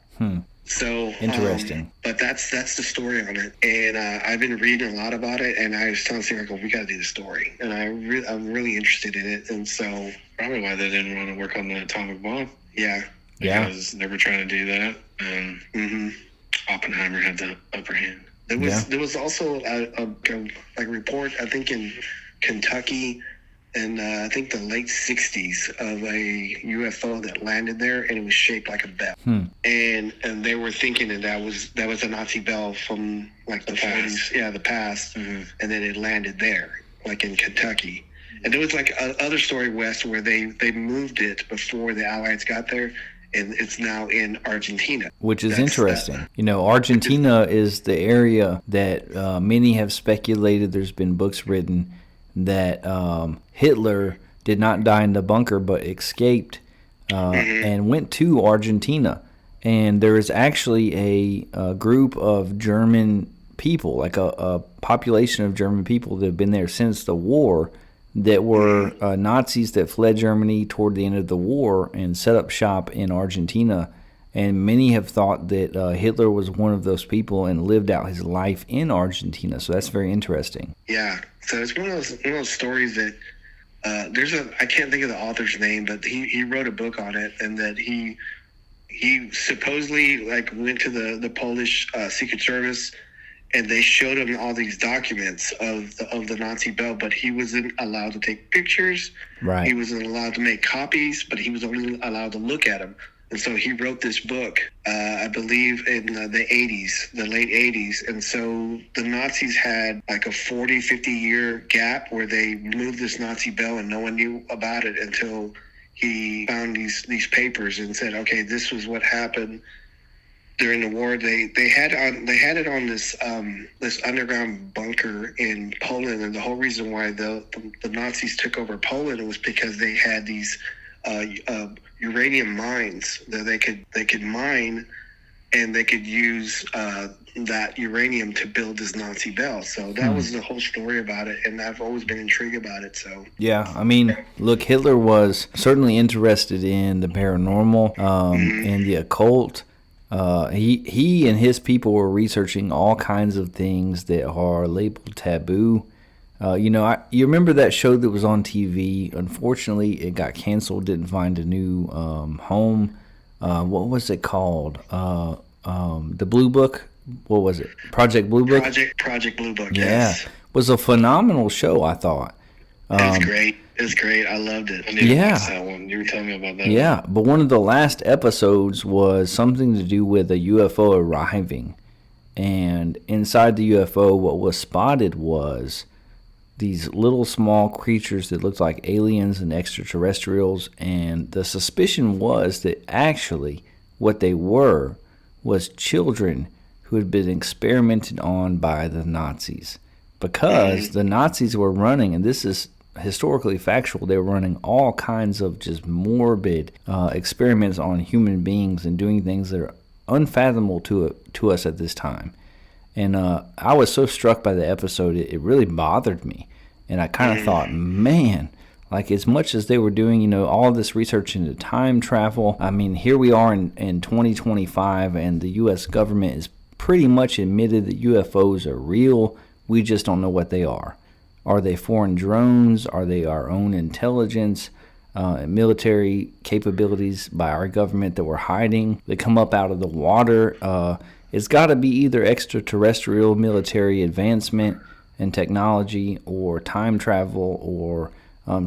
Speaker 11: So
Speaker 10: interesting.
Speaker 11: But that's the story on it, and I've been reading a lot about it, and I was telling Sarah, we got to do the story, and I'm really interested in it, and so
Speaker 5: probably why they didn't want to work on the atomic bomb. Because they were trying to do that, and Oppenheimer had the upper hand.
Speaker 11: There was also a report, I think in Kentucky, and I think the late 60s, of a UFO that landed there, and it was shaped like a bell. And they were thinking that was a Nazi bell from like the 40s, the past, and then it landed there, like in Kentucky. And there was like other story, West, where they moved it before the Allies got there, and it's now in Argentina.
Speaker 10: Which is interesting. Argentina is the area that many have speculated, there's been books written, that Hitler did not die in the bunker but escaped and went to Argentina. And there is actually a group of German people, like a population of German people that have been there since the war, that were Nazis that fled Germany toward the end of the war and set up shop in Argentina. And many have thought that Hitler was one of those people and lived out his life in Argentina. So that's very interesting.
Speaker 11: Yeah. So it's one of those stories that I can't think of the author's name, but he wrote a book on it, and that he supposedly went to the Polish Secret Service, and they showed him all these documents of the Nazi bell, but he wasn't allowed to take pictures.
Speaker 10: Right.
Speaker 11: He wasn't allowed to make copies, but he was only allowed to look at them. And so he wrote this book, I believe in the late 80s. And so the Nazis had like a 40, 50-year gap where they moved this Nazi bell, and no one knew about it until he found these papers and said, okay, this was what happened during the war. They had it on this underground bunker in Poland, and the whole reason why the Nazis took over Poland was because they had these uranium mines that they could mine, and they could use that uranium to build this Nazi bell. So that was the whole story about it, and I've always been intrigued about it. So
Speaker 10: yeah, I mean, look, Hitler was certainly interested in the paranormal and the occult. He and his people were researching all kinds of things that are labeled taboo. You remember that show that was on TV? Unfortunately, it got canceled. Didn't find a new home. What was it called? The Blue Book. What was it? Project Blue Book.
Speaker 11: Project Blue Book.
Speaker 10: Yeah,
Speaker 11: Yes.
Speaker 10: was a phenomenal show. I thought.
Speaker 11: It's great. It's great. I loved it.
Speaker 5: I need to watch that one. You were telling me about that.
Speaker 10: Yeah, but one of the last episodes was something to do with a UFO arriving, and inside the UFO, what was spotted was these little small creatures that looked like aliens and extraterrestrials, and the suspicion was that actually what they were was children who had been experimented on by the Nazis, because the Nazis were running, and this is historically factual, they were running all kinds of just morbid experiments on human beings and doing things that are unfathomable to us at this time. And I was so struck by the episode, it really bothered me. And I kind of thought, man, like as much as they were doing, all this research into time travel, I mean, here we are in 2025, and the U.S. government is pretty much admitted that UFOs are real. We just don't know what they are. Are they foreign drones? Are they our own intelligence, military capabilities by our government that we're hiding? They come up out of the water. It's got to be either extraterrestrial military advancement and technology, or time travel, or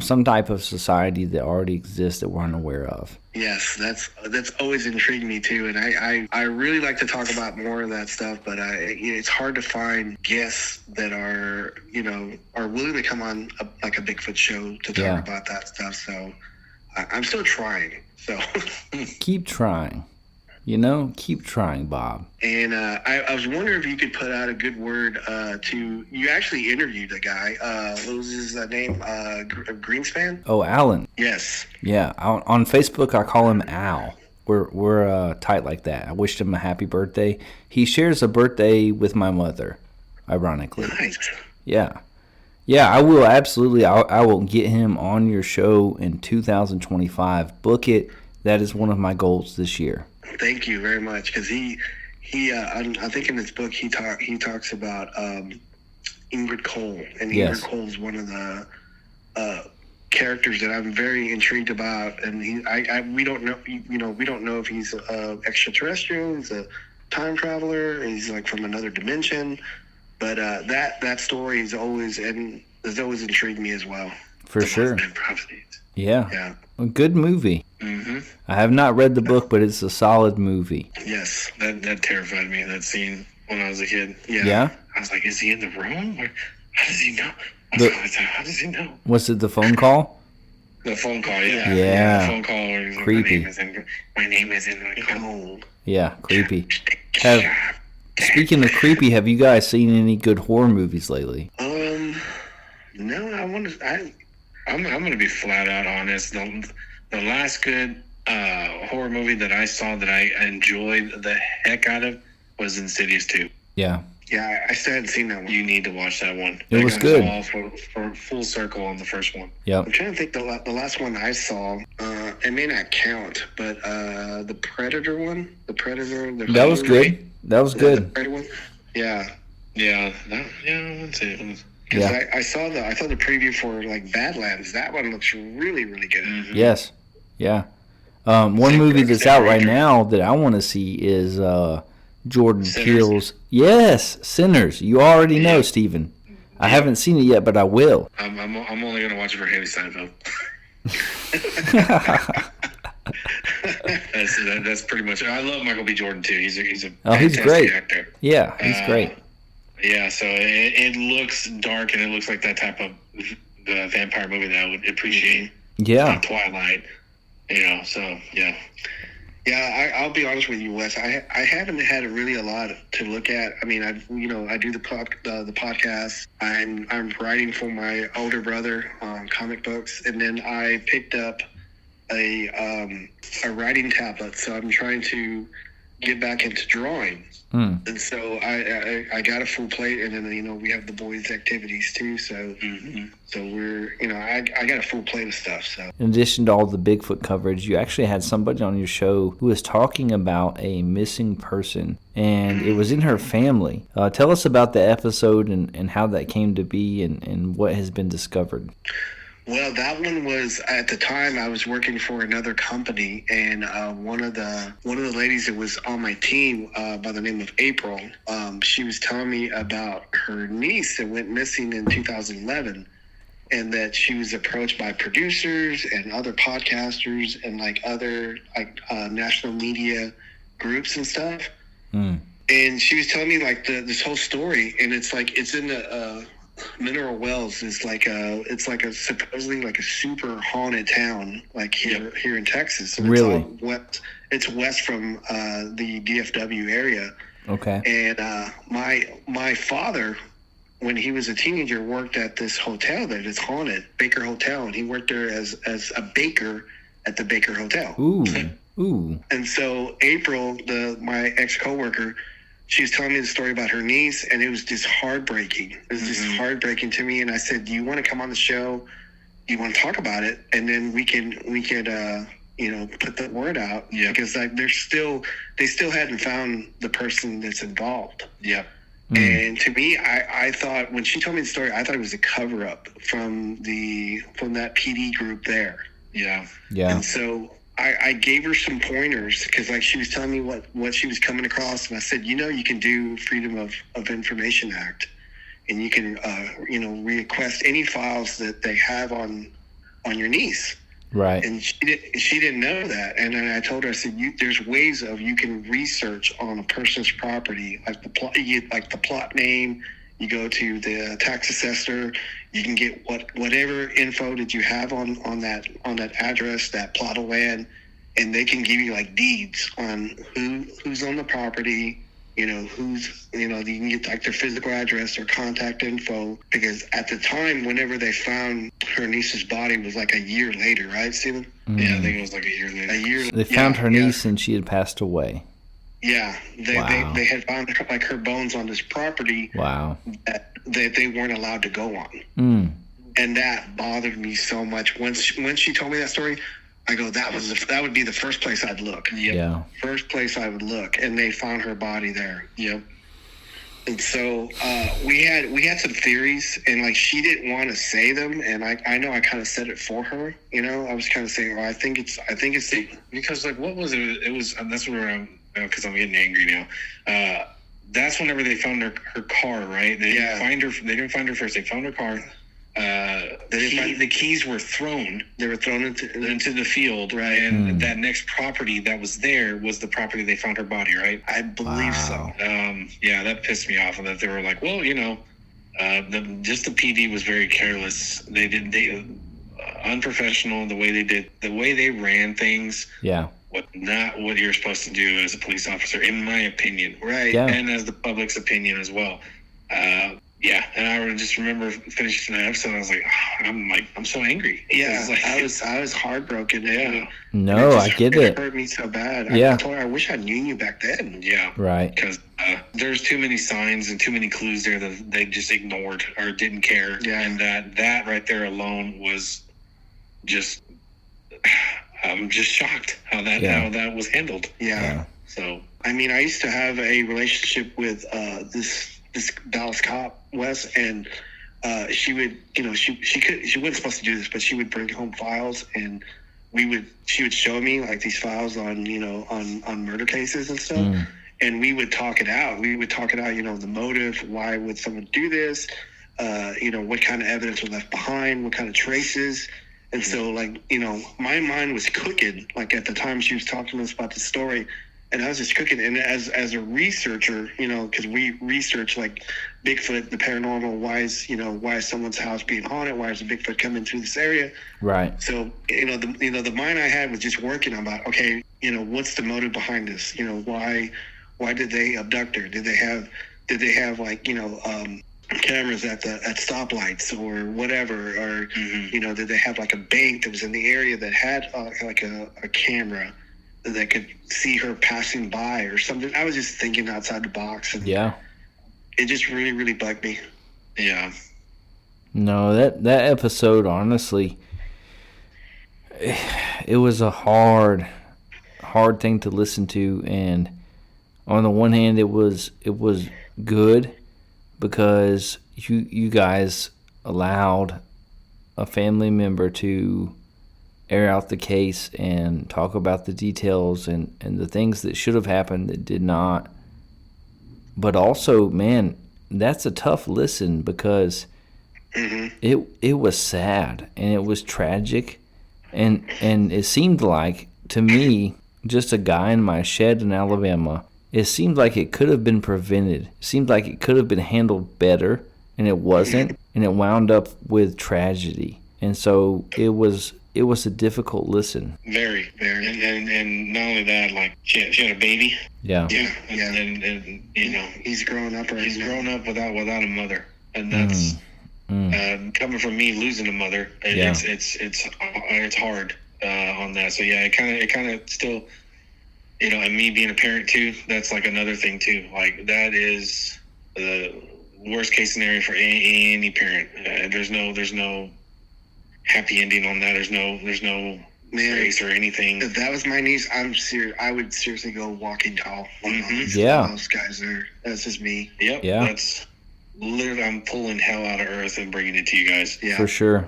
Speaker 10: some type of society that already exists that we're unaware of.
Speaker 11: Yes, that's always intrigued me too, and I really like to talk about more of that stuff, but it's hard to find guests that are willing to come on a Bigfoot show to talk about that stuff. So I'm still trying. So
Speaker 10: keep trying. Keep trying, Bob.
Speaker 11: And I was wondering if you could put out a good word you actually interviewed a guy. What was his name? Greenspan?
Speaker 10: Oh, Alan.
Speaker 11: Yes.
Speaker 10: Yeah. On Facebook, I call him Al. We're tight like that. I wished him a happy birthday. He shares a birthday with my mother, ironically.
Speaker 11: Nice.
Speaker 10: Yeah. Yeah, I will absolutely. I will get him on your show in 2025. Book it. That is one of my goals this year.
Speaker 11: Thank you very much, because he I think in his book he talks about Ingrid Cole, and Ingrid Cole is one of the characters that I'm very intrigued about, and we don't know if he's extraterrestrial, he's a time traveler, he's like from another dimension, but that story has always intrigued me as well.
Speaker 10: For sure. Yeah. A good movie.
Speaker 11: Mm-hmm.
Speaker 10: I have not read the book, but it's a solid movie.
Speaker 11: Yes.
Speaker 5: That terrified me, that scene, when I was a kid.
Speaker 10: Yeah?
Speaker 5: I was like, is he in the room? Or how does he know? How does he know?
Speaker 10: Was it the phone call?
Speaker 5: The phone call, yeah.
Speaker 10: Yeah.
Speaker 5: The phone call. Where he's like,
Speaker 10: creepy.
Speaker 5: My name is in the cold.
Speaker 10: Yeah, creepy. Speaking of creepy, have you guys seen any good horror movies lately?
Speaker 11: No,
Speaker 5: I'm gonna be flat out honest. The last good horror movie that I saw that I enjoyed the heck out of was Insidious 2.
Speaker 10: Yeah.
Speaker 11: Yeah, I still haven't seen that one.
Speaker 5: You need to watch that one.
Speaker 10: It was good.
Speaker 5: All for full circle on the first one.
Speaker 10: Yep.
Speaker 11: I'm trying to think the last one I saw. It may not count, but the Predator one,
Speaker 10: that was good. That was good.
Speaker 11: The Predator one. Yeah.
Speaker 5: Yeah. That's it.
Speaker 11: Because I saw the preview for like Badlands. That one looks really, really good.
Speaker 5: Mm-hmm.
Speaker 10: Yes. Yeah. One movie that's out right now that I want to see is Jordan Peele's. Yes, Sinners. You already know, Steven. I haven't seen it yet, but I will.
Speaker 5: I'm only gonna watch it for Haley Steinfeld. That's pretty much it. I love Michael B. Jordan too. He's a
Speaker 10: he's great.
Speaker 5: Actor.
Speaker 10: Yeah, he's great.
Speaker 5: Yeah, so it looks dark, and it looks like that type of vampire movie that I would appreciate.
Speaker 10: Yeah.
Speaker 5: Twilight. So yeah.
Speaker 11: Yeah, I'll be honest with you, Wes. I haven't had really a lot to look at. I mean, I do the podcast. I'm writing for my older brother on comic books, and then I picked up a writing tablet. So I'm trying to get back into drawing. And so I got a full plate, and then we have the boys' activities too. So so we're I got a full plate of stuff. So
Speaker 10: in addition to all the Bigfoot coverage, you actually had somebody on your show who was talking about a missing person, and it was in her family. Tell us about the episode and how that came to be, and what has been discovered.
Speaker 11: Well, that one was, at the time I was working for another company, and one of the ladies that was on my team by the name of April, she was telling me about her niece that went missing in 2011, and that she was approached by producers and other podcasters and other national media groups and stuff. And she was telling me this whole story, and it's in the Mineral Wells is supposedly a super haunted town here in Texas. So
Speaker 10: really?
Speaker 11: It's west from the DFW area.
Speaker 10: Okay.
Speaker 11: And my father, when he was a teenager, worked at this hotel that is haunted, Baker Hotel, and he worked there as a baker at the Baker Hotel.
Speaker 10: Ooh.
Speaker 11: And so April, my ex-coworker, she was telling me the story about her niece, and it was just heartbreaking. It was just heartbreaking to me. And I said, "Do you want to come on the show? Do you want to talk about it? And then we could put the word out."
Speaker 5: Yeah.
Speaker 11: Because they still hadn't found the person that's involved.
Speaker 5: Yeah.
Speaker 11: And to me, I thought, when she told me the story, I thought it was a cover up from that PD group there.
Speaker 5: Yeah.
Speaker 10: Yeah.
Speaker 11: And so I gave her some pointers, because she was telling me what she was coming across, and I said, you can do Freedom of Information Act, and you can request any files that they have on your niece.
Speaker 10: Right.
Speaker 11: And she didn't know that, and then I told her, I said, there's ways you can research on a person's property, the plot name. You go to the tax assessor. You can get whatever info that you have on that address, that plot of land, and they can give you deeds on who's on the property. Who's you can get their physical address or contact info, because at the time, whenever they found her niece's body, was a year later, right, Steven?
Speaker 5: Yeah, I think it was a year later.
Speaker 10: They found her niece, and she had passed away.
Speaker 11: Yeah,
Speaker 10: Wow.
Speaker 11: they had found her bones on this property.
Speaker 10: Wow.
Speaker 11: that they weren't allowed to go on. And that bothered me so much. Once she told me that story, I go, that would be the first place I'd look.
Speaker 5: Yep.
Speaker 10: Yeah.
Speaker 11: First place I would look, and they found her body there.
Speaker 5: Yep.
Speaker 11: And so we had some theories, and she didn't want to say them, and I know I kind of said it for her. I was kind of saying, well, I think it's
Speaker 5: because what was it? It was that's where I'm, because I'm getting angry now. That's whenever they found her car, right? They didn't find her. They didn't find her first. They found her car. The keys were thrown.
Speaker 11: They were thrown into
Speaker 5: the field,
Speaker 11: right?
Speaker 5: And that next property that was there was the property they found her body, right?
Speaker 11: I believe so.
Speaker 5: Yeah, that pissed me off, and that they were like, well, the PD was very careless. They unprofessional the way they ran things.
Speaker 10: Yeah.
Speaker 5: Not what you're supposed to do as a police officer, in my opinion,
Speaker 11: right?
Speaker 10: Yeah.
Speaker 5: And as the public's opinion as well. Yeah, and I just remember finishing that episode. I was I'm so angry.
Speaker 11: Yeah, I was heartbroken.
Speaker 5: Yeah.
Speaker 10: No, I get it.
Speaker 11: It hurt me so bad.
Speaker 10: Yeah.
Speaker 11: I told her, I wish I knew you back then.
Speaker 5: Yeah.
Speaker 10: Right.
Speaker 5: Because there's too many signs and too many clues there that they just ignored or didn't care.
Speaker 11: Yeah.
Speaker 5: And that right there alone was just, I'm just shocked how that was handled.
Speaker 11: Yeah.
Speaker 5: So
Speaker 11: I mean, I used to have a relationship with this Dallas cop, Wes, and she would, she wasn't supposed to do this, but she would bring home files, and she would show me these files on on murder cases and stuff, and we would talk it out. The motive, why would someone do this? What kind of evidence was left behind? What kind of traces? And so, my mind was cooking. At the time she was talking to us about the story, and I was just cooking. And as a researcher, because we research Bigfoot, the paranormal, why is someone's house being haunted? Why is a Bigfoot coming through this area?
Speaker 10: Right.
Speaker 11: So, the mind I had was just working about, okay, what's the motive behind this? Why did they abduct her? Did they have cameras at stoplights or whatever, or did they have a bank that was in the area that had a camera? that could see her passing by or something. I was just thinking outside the box, and it just really, really bugged me.
Speaker 5: Yeah.
Speaker 10: No, that episode, honestly, it was a hard thing to listen to, and on the one hand, it was good because you guys allowed a family member to air out the case and talk about the details and the things that should have happened that did not. But also, man, that's a tough listen because it was sad and it was tragic, and it seemed like, to me, just a guy in my shed in Alabama, it seemed like it could have been prevented. It seemed like it could have been handled better, and it wasn't, and it wound up with tragedy. And so it was a difficult listen.
Speaker 5: Very, very. And not only that, like, she had a baby.
Speaker 10: Yeah.
Speaker 11: Yeah.
Speaker 5: And you know,
Speaker 11: he's growing up.
Speaker 5: He's grown up without a mother, and that's coming from me losing a mother. It's hard on that. So yeah, it kind of still, you know, and me being a parent too. That's like another thing too. Like, that is the worst case scenario for any parent. There's no happy ending on that. There's no race or anything.
Speaker 11: If that was my niece, I'm serious. I would seriously go walking tall.
Speaker 10: Yeah.
Speaker 11: Those guys are. That's just me.
Speaker 5: Yep.
Speaker 10: Yeah.
Speaker 5: That's literally, I'm pulling hell out of earth and bringing it to you guys.
Speaker 11: Yeah.
Speaker 10: For sure.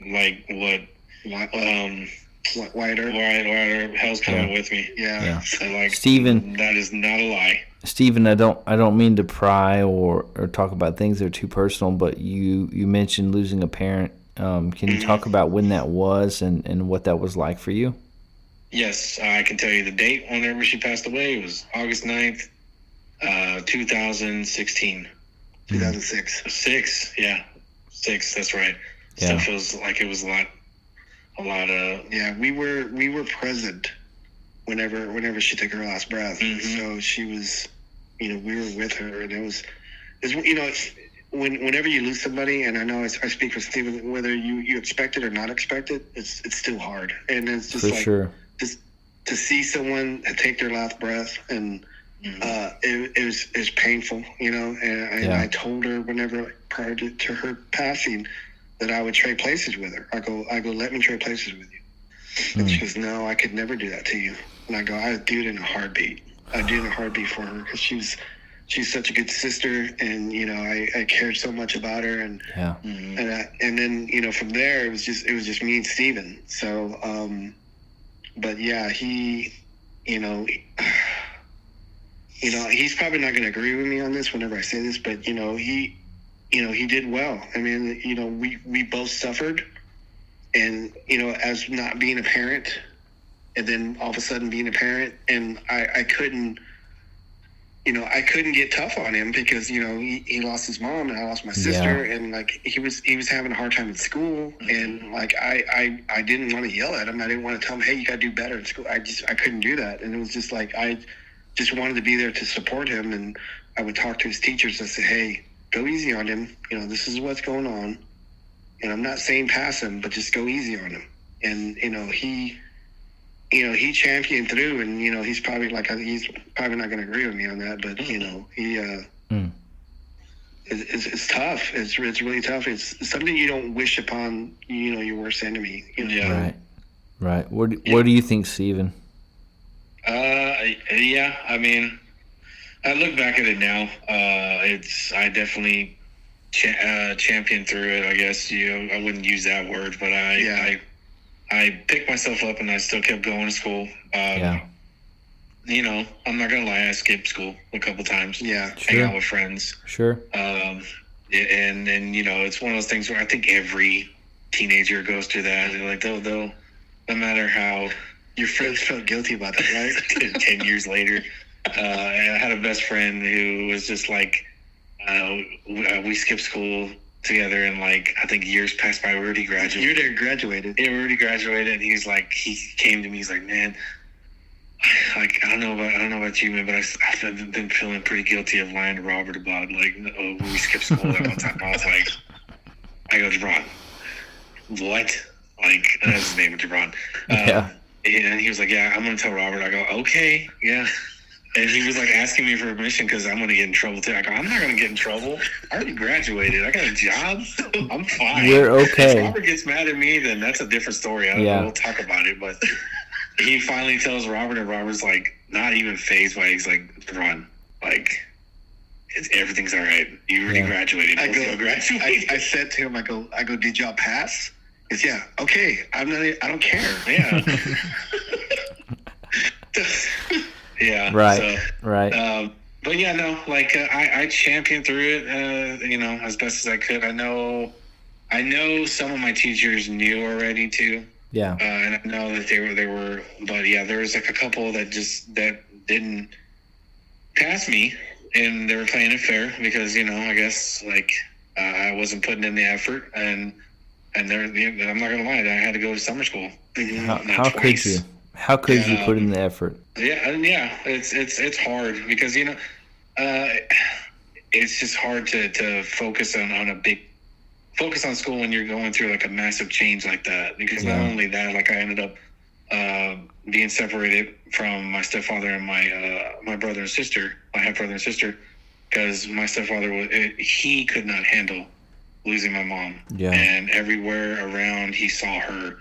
Speaker 5: Like what?
Speaker 11: White Earth.
Speaker 5: White Earth. Hell's coming with me.
Speaker 11: Yeah.
Speaker 5: So, like,
Speaker 10: Steven,
Speaker 5: that is not a lie.
Speaker 10: Steven, I don't mean to pry or talk about things that are too personal, but you mentioned losing a parent. Can you talk about when that was and what that was like for you?
Speaker 5: Yes, I can tell you the date whenever she passed away. It was August 9th, 2016.
Speaker 11: 2006.
Speaker 5: 6, yeah. 6, that's right.
Speaker 10: Yeah.
Speaker 5: Still feels like it was a lot of...
Speaker 11: Yeah, we were present whenever she took her last breath. So she was, you know, we were with her, and it was you know, whenever you lose somebody, and I know I speak for Steven, whether you expect it or not expect it, it's still hard. And it's just
Speaker 10: for sure.
Speaker 11: Just to see someone take their last breath, and it was painful, you know. And I told her prior to her passing that I would trade places with her. I go, let me trade places with you. And she goes, no, I could never do that to you. And I go, I would do it in a heartbeat. I'd do it in a heartbeat for her, because she's such a good sister, and, you know, I cared so much about her, and and then, you know, from there it was just me and Steven. So but yeah, he, you know, he's probably not going to agree with me on this whenever I say this, but he did well. I mean, we both suffered, and as not being a parent, and then all of a sudden being a parent, and I couldn't get tough on him because, he lost his mom and I lost my sister, and like he was having a hard time in school, and like I didn't want to yell at him. I didn't want to tell him, hey, you got to do better in school. I couldn't do that. And it was just like, I just wanted to be there to support him. And I would talk to his teachers and say, hey, go easy on him. This is what's going on. And I'm not saying pass him, but just go easy on him. And, he championed through, and, he's probably not going to agree with me on that, but, it's tough. It's really tough. It's something you don't wish upon, your worst enemy.
Speaker 10: Right. What do you think, Steven?
Speaker 5: Yeah, I mean, I look back at it now. I definitely championed through it, I guess. I wouldn't use that word, but I picked myself up and I still kept going to school. I'm not gonna lie, I skipped school a couple times.
Speaker 11: Yeah,
Speaker 5: hang out with friends.
Speaker 10: Sure.
Speaker 5: And it's one of those things where I think every teenager goes through that. They're like, they'll no matter how.
Speaker 11: Your friends felt guilty about that, right?
Speaker 5: 10 years later. And I had a best friend who was just like, we skipped school together, and like I think years passed by. We already graduated.
Speaker 11: You graduated.
Speaker 5: Yeah, we already graduated. And he came to me. He's like, man, like I don't know about you, man, but I've been feeling pretty guilty of lying to Robert about when we skipped school that one time. I go, Javon, what? Like that's his name, Javon. And he was like, yeah, I'm going to tell Robert. I go, okay, yeah. And he was like asking me for permission because I'm going to get in trouble too. I go, I'm not going to get in trouble. I already graduated. I got a job. I'm fine.
Speaker 10: We're okay.
Speaker 5: If Robert gets mad at me, then that's a different story. I don't know. We'll talk about it. But he finally tells Robert, and Robert's like not even fazed by it. He's like, run. Like, everything's all right. You already graduated.
Speaker 11: I said to him, I go, did y'all pass? He goes, yeah. Okay. I don't care.
Speaker 5: Yeah. Yeah.
Speaker 10: Right.
Speaker 5: So,
Speaker 10: right.
Speaker 5: But yeah, no, like I championed through it, as best as I could. I know some of my teachers knew already too.
Speaker 10: Yeah.
Speaker 5: And I know that they were, but yeah, there was like a couple that didn't pass me, and they were playing it fair because I guess like I wasn't putting in the effort, and I'm not gonna lie, I had to go to summer school.
Speaker 10: How could you? How could you put in the effort?
Speaker 5: Yeah, it's hard because it's just hard to focus focus on school when you're going through like a massive change like that. Because not only that, like I ended up being separated from my stepfather and my brother and sister, my half brother and sister, because my stepfather he could not handle losing my mom. Yeah, and everywhere around he saw her.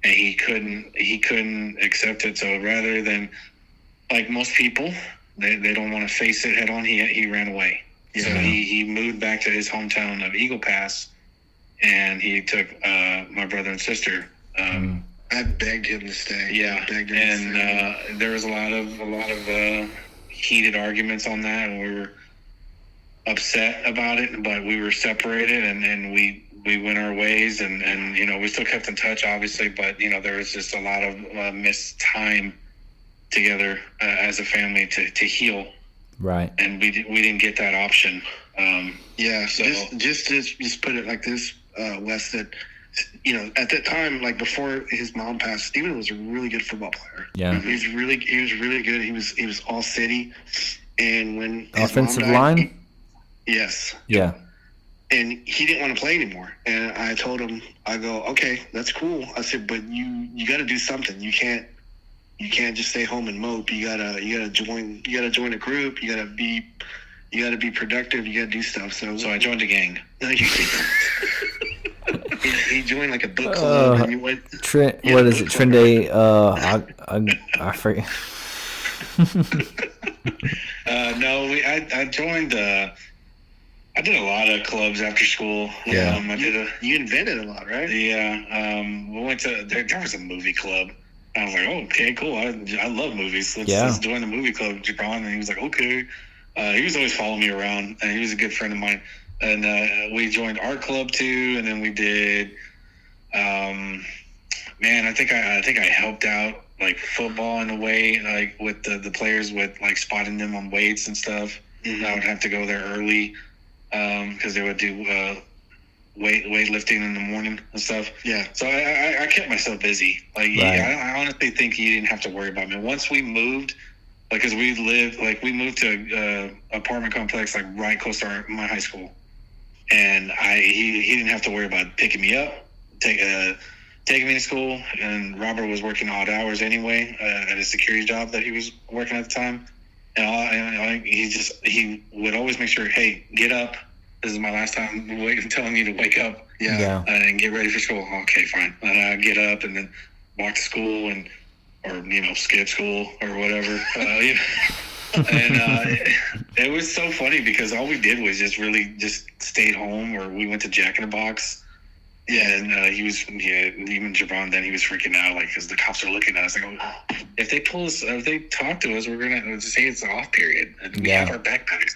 Speaker 5: And he couldn't accept it. So rather than, like most people, they don't want to face it head on. He ran away. Yeah. So he moved back to his hometown of Eagle Pass, and he took my brother and sister.
Speaker 11: I begged him to stay.
Speaker 5: Yeah, there was a lot of heated arguments on that, and we were upset about it. But we were separated, and we went our ways, and we still kept in touch, obviously, but there was just a lot of missed time together as a family to heal, right? And we didn't get that option.
Speaker 11: So just put it like this, Wes, that at that time, like before his mom passed, Steven was a really good football player. Yeah, he was really good. He was all city, and when his
Speaker 10: offensive
Speaker 11: mom died,
Speaker 10: line,
Speaker 11: yes,
Speaker 10: yeah.
Speaker 11: And he didn't want to play anymore. And I told him, I go, okay, that's cool. I said, but you got to do something. You can't just stay home and mope. You gotta join a group. You gotta be productive. You gotta do stuff. So
Speaker 5: I joined a gang.
Speaker 11: No, he joined like a book club. And you went.
Speaker 10: What is it? Trendy? I forget.
Speaker 5: No, I joined. I did a lot of clubs after school.
Speaker 11: Yeah, you invented a lot, right?
Speaker 5: Yeah, we went to there was a movie club. I was like, oh, okay, cool. I love movies. Let's join the movie club, Jabron. And he was like, okay. He was always following me around, and he was a good friend of mine. And we joined art club too, and then we did. I think I helped out like football in a way, like with the players with like spotting them on weights and stuff. Mm-hmm. I would have to go there early. Because they would do weightlifting in the morning and stuff. Yeah. So I kept myself busy. Like, I honestly think he didn't have to worry about me. Once we moved, like, because we moved to an apartment complex, like, right close to my high school. And he didn't have to worry about picking me up, taking me to school. And Robert was working odd hours anyway at a security job that he was working at the time. And he would always make sure, hey, get up. This is my last time telling you to wake up. Yeah. And get ready for school. Okay, fine. Get up and then walk to school or skip school or whatever. And it was so funny because all we did was just stayed home, or we went to Jack in the Box. Yeah, and even Javon then, he was freaking out, like, because the cops are looking at us. Like, oh, if they talk to us, we're going to say it's an off period. And we have our backpacks.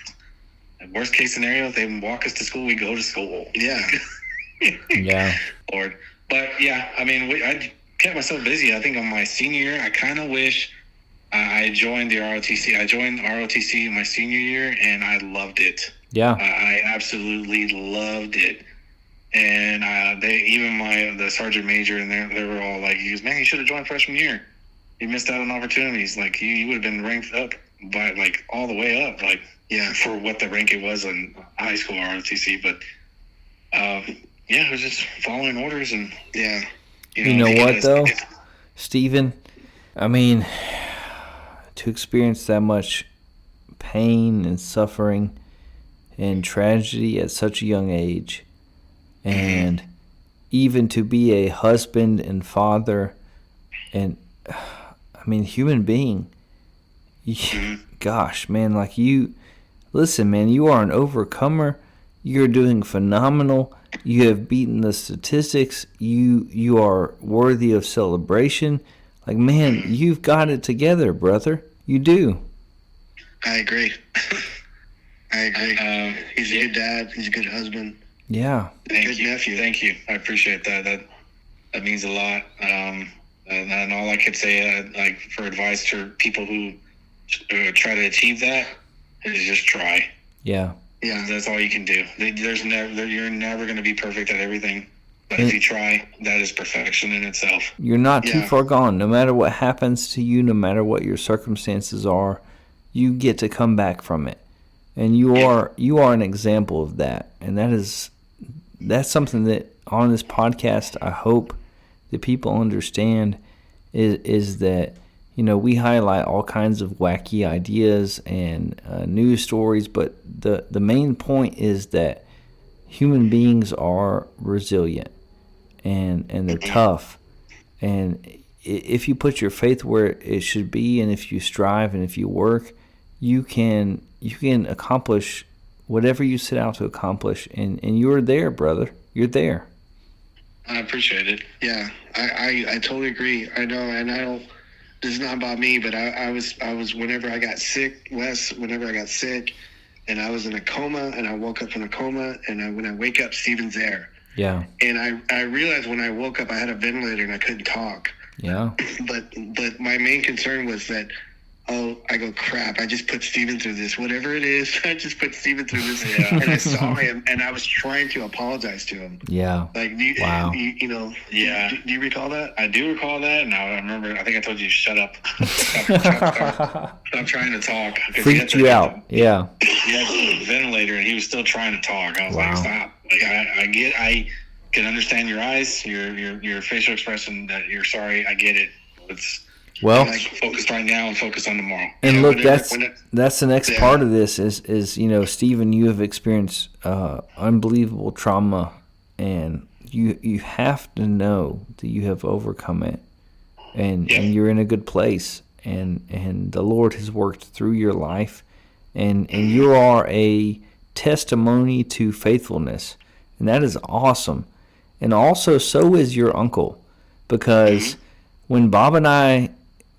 Speaker 5: And worst case scenario, if they walk us to school, we go to school. Yeah.
Speaker 10: Yeah.
Speaker 5: Lord. But, yeah, I mean, I kept myself busy. I think on my senior year, I kind of wish I joined the ROTC. I joined ROTC my senior year, and I loved it. Yeah. I absolutely loved it. And the sergeant major, and they were all like, he goes, man, you should have joined freshman year. You missed out on opportunities. Like, you would have been ranked up by, like, all the way up, like, for what the rank it was in high school ROTC. But, it was just following orders. And,
Speaker 10: you know what, though, Steven? I mean, to experience that much pain and suffering and tragedy at such a young age, and even to be a husband and father, and I mean, human being. Gosh, man, like listen, man, you are an overcomer. You're doing phenomenal. You have beaten the statistics. You are worthy of celebration. Like, man, you've got it together, brother. You do.
Speaker 11: I agree. I agree. He's a good dad. He's a good husband.
Speaker 10: Yeah.
Speaker 5: Thank you. Thank you. I appreciate that. That means a lot. And all I could say, like, for advice to people who try to achieve that, is just try.
Speaker 10: Yeah.
Speaker 11: Yeah.
Speaker 5: That's all you can do. You're never going to be perfect at everything. But if you try, that is perfection in itself.
Speaker 10: You're not too far gone. No matter what happens to you, no matter what your circumstances are, you get to come back from it. And you are an example of that. And that's something that on this podcast I hope that people understand is that, you know, we highlight all kinds of wacky ideas and news stories, but the main point is that human beings are resilient and they're tough. And if you put your faith where it should be, and if you strive and if you work, you can accomplish whatever you set out to accomplish. And you're there, brother. You're there.
Speaker 11: I appreciate it. Yeah, I totally agree. I know, and I don't. This is not about me, but I was whenever I got sick, whenever I got sick, and I was in a coma, and I woke up from a coma, and when I wake up, Steven's there.
Speaker 10: Yeah.
Speaker 11: And I realized when I woke up, I had a ventilator and I couldn't talk.
Speaker 10: Yeah.
Speaker 11: But my main concern was that, I go, crap, I just put Steven through this. Whatever it is, I just put Steven through this. And I saw him, and I was trying to apologize to him.
Speaker 10: Yeah.
Speaker 11: Like,
Speaker 10: wow.
Speaker 11: You know,
Speaker 5: yeah.
Speaker 11: Do you recall that?
Speaker 5: I do recall that, and I remember, I think I told you, shut up. Stop trying to talk.
Speaker 10: Freaked you out. Yeah.
Speaker 5: He had a ventilator, and he was still trying to talk. I was like, stop. Like, I can understand your eyes, your facial expression that you're sorry. I get it.
Speaker 10: Well,
Speaker 5: like, focus right now and focus on tomorrow.
Speaker 10: And look, that's the next part of this is you know, Stephen, you have experienced unbelievable trauma, and you have to know that you have overcome it, and you're in a good place, and the Lord has worked through your life, and you are a testimony to faithfulness, and that is awesome. And also, so is your uncle, because when Bob and I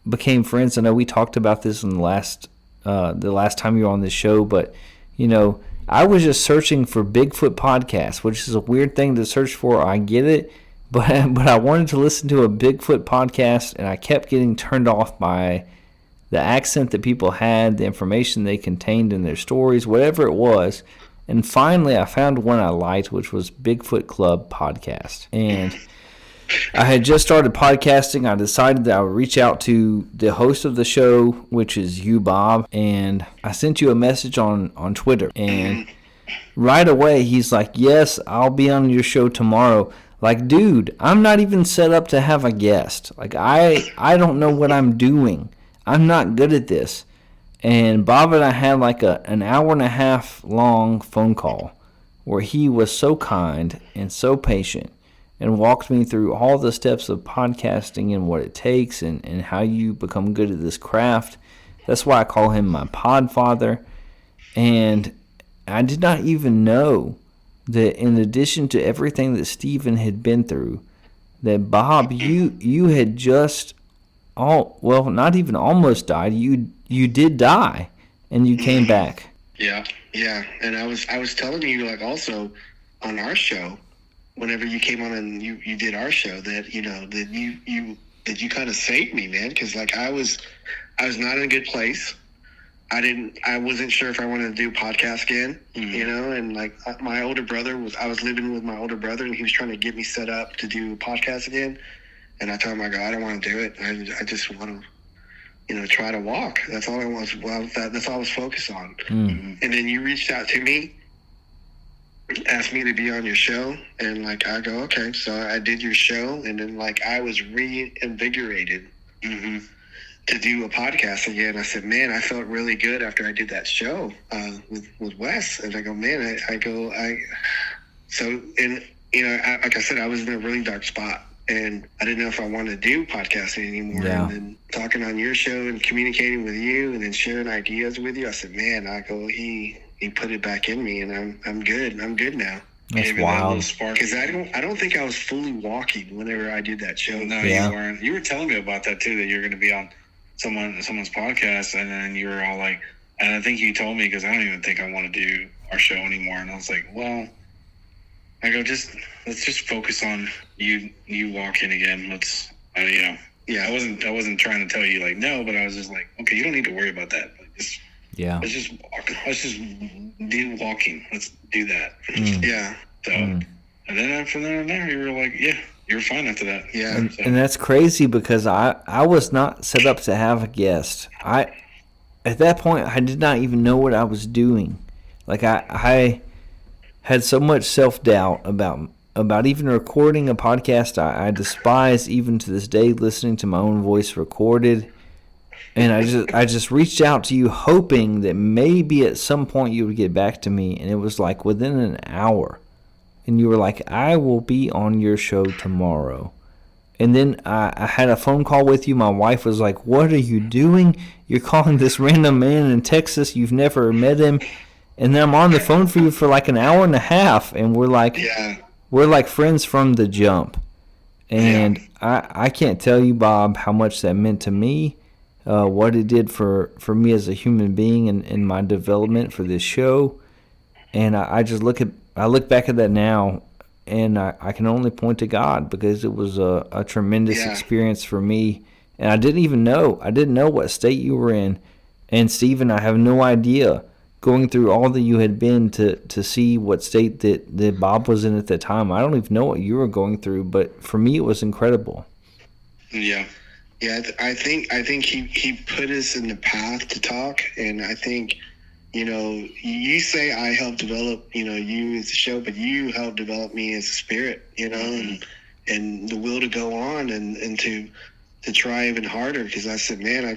Speaker 10: became friends, I know we talked about this in the last time you were on this show, but you know, I was just searching for Bigfoot podcast, which is a weird thing to search for. I get it, but I wanted to listen to a Bigfoot podcast, and I kept getting turned off by the accent that people had, the information they contained in their stories, whatever it was. And finally, I found one I liked, which was Bigfoot Club podcast. And I had just started podcasting. I decided that I would reach out to the host of the show, which is you, Bob, and I sent you a message on Twitter. And right away, he's like, yes, I'll be on your show tomorrow. Like, dude, I'm not even set up to have a guest. Like, I don't know what I'm doing. I'm not good at this. And Bob and I had like an hour and a half long phone call where he was so kind and so patient and walked me through all the steps of podcasting and what it takes and how you become good at this craft. That's why I call him my podfather. And I did not even know that in addition to everything that Stephen had been through, that Bob, you had just not even almost died. You did die, and you came back.
Speaker 11: Yeah. And I was telling you, like, also on our show, whenever you came on and you did our show, that, you know, that you kind of saved me, man, because like I was not in a good place. I wasn't sure if I wanted to do podcast again, you know, and like my older brother I was living with my older brother, and he was trying to get me set up to do a podcast again. And I told him, I don't want to do it. I just want to, you know, try to walk. That's all I was. Well, that's all I was focused on. And then you reached out to me, asked me to be on your show, and like I go, okay. So I did your show, and then like I was reinvigorated. to do a podcast again. I said, man, I felt really good after I did that show with Wes. And I go, man, like I said, I was in a really dark spot. And I didn't know if I wanted to do podcasting anymore.
Speaker 10: Yeah.
Speaker 11: And then talking on your show and communicating with you and then sharing ideas with you, I said, man, he put it back in me, and I'm good. I'm good now.
Speaker 10: That's wild.
Speaker 11: Because I don't think I was fully walking whenever I did that show.
Speaker 5: No,
Speaker 10: Yeah.
Speaker 5: you weren't. You were telling me about that too, that you're going to be on someone's podcast, and then you were all like, and I think you told me, because I don't even think I want to do our show anymore. And I was like, well, I go, let's just focus on you walking again. Let's, yeah. I wasn't trying to tell you like no, but I was just like, okay, you don't need to worry about that. Like, let's just walk. Let's just do walking. Let's do that.
Speaker 11: Yeah.
Speaker 5: So, and then after that, you were like, yeah, you were fine after that.
Speaker 11: Yeah.
Speaker 10: And that's crazy because I was not set up to have a guest. At that point, I did not even know what I was doing. Like I had so much self-doubt about even recording a podcast. I despise, even to this day, listening to my own voice recorded. And I just reached out to you hoping that maybe at some point you would get back to me. And it was like within an hour. And you were like, I will be on your show tomorrow. And then I had a phone call with you. My wife was like, what are you doing? You're calling this random man in Texas. You've never met him. And then I'm on the phone for you for like an hour and a half. And we're like friends from the jump. And I can't tell you, Bob, how much that meant to me. What it did for me as a human being and my development for this show. And I look back at that now, and I can only point to God, because it was a tremendous experience for me. And I didn't know what state you were in. And Stephen, I have no idea, going through all that you had been to see what state that Bob was in at the time. I don't even know what you were going through, but for me it was incredible.
Speaker 11: Yeah. Yeah, I think he put us in the path to talk, and I think, you say I helped develop, you as a show, but you helped develop me as a spirit, and the will to go on and to try even harder, because I said, man, I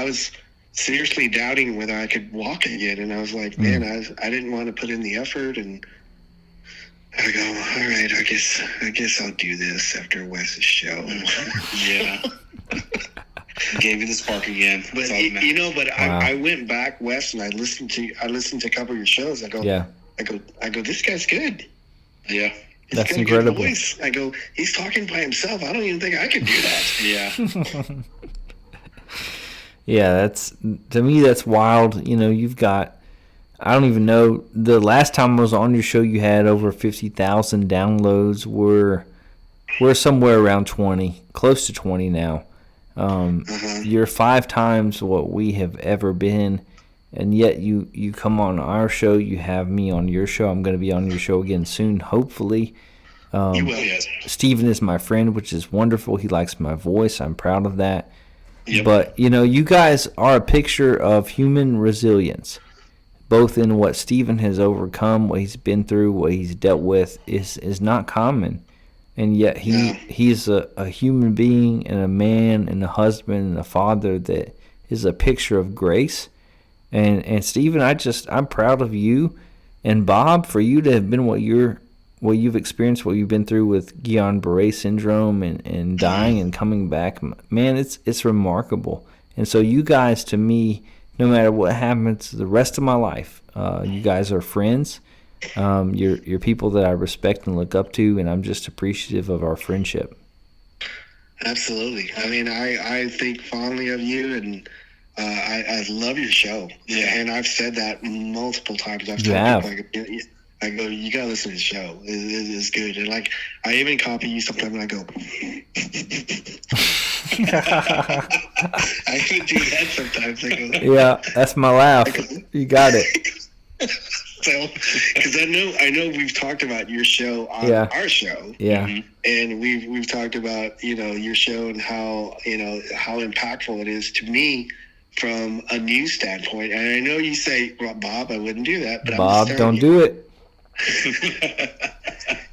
Speaker 11: was seriously doubting whether I could walk again, and I was like, man, I didn't want to put in the effort, and I go, all right, I guess I'll do this after Wes's show.
Speaker 5: Yeah. Gave you the spark again.
Speaker 11: But I went back, Wes, and I listened to a couple of your shows. I go, this guy's good.
Speaker 5: Yeah.
Speaker 10: That's incredible.
Speaker 11: Voice. I go, he's talking by himself. I don't even think I could do that.
Speaker 5: Yeah.
Speaker 10: Yeah, to me that's wild. You've got, I don't even know, the last time I was on your show you had over 50,000 downloads. We're somewhere around 20, close to 20 now. You're 5 times what we have ever been, and yet you come on our show. You have me on your show. I'm going to be on your show again soon, hopefully.
Speaker 11: You will, yes.
Speaker 10: Steven is my friend, which is wonderful. He likes my voice. I'm proud of that.
Speaker 11: Yep.
Speaker 10: But, you guys are a picture of human resilience, both in what Steven has overcome, what he's been through, what he's dealt with is not common. And yet he's a human being and a man and a husband and a father that is a picture of grace. And Steven, I'm proud of you and Bob for you to have been what you've experienced, what you've been through with Guillain-Barré syndrome and dying and coming back. Man, it's remarkable. And so you guys, to me, no matter what happens the rest of my life, you guys are friends. You're people that I respect and look up to, and I'm just appreciative of our friendship.
Speaker 11: Absolutely. I mean, I think fondly of you, and I love your show. Yeah, and I've said that multiple times. I go, you gotta listen to the show. It is good. And like, I even copy you sometimes, and I go. I could do that sometimes. I go,
Speaker 10: yeah, that's my laugh. You got it.
Speaker 11: So, because I know we've talked about your show on our show, and we've talked about your show and how how impactful it is to me from a news standpoint. And I know you say, well, Bob, I wouldn't do that, but
Speaker 10: Bob, don't do it.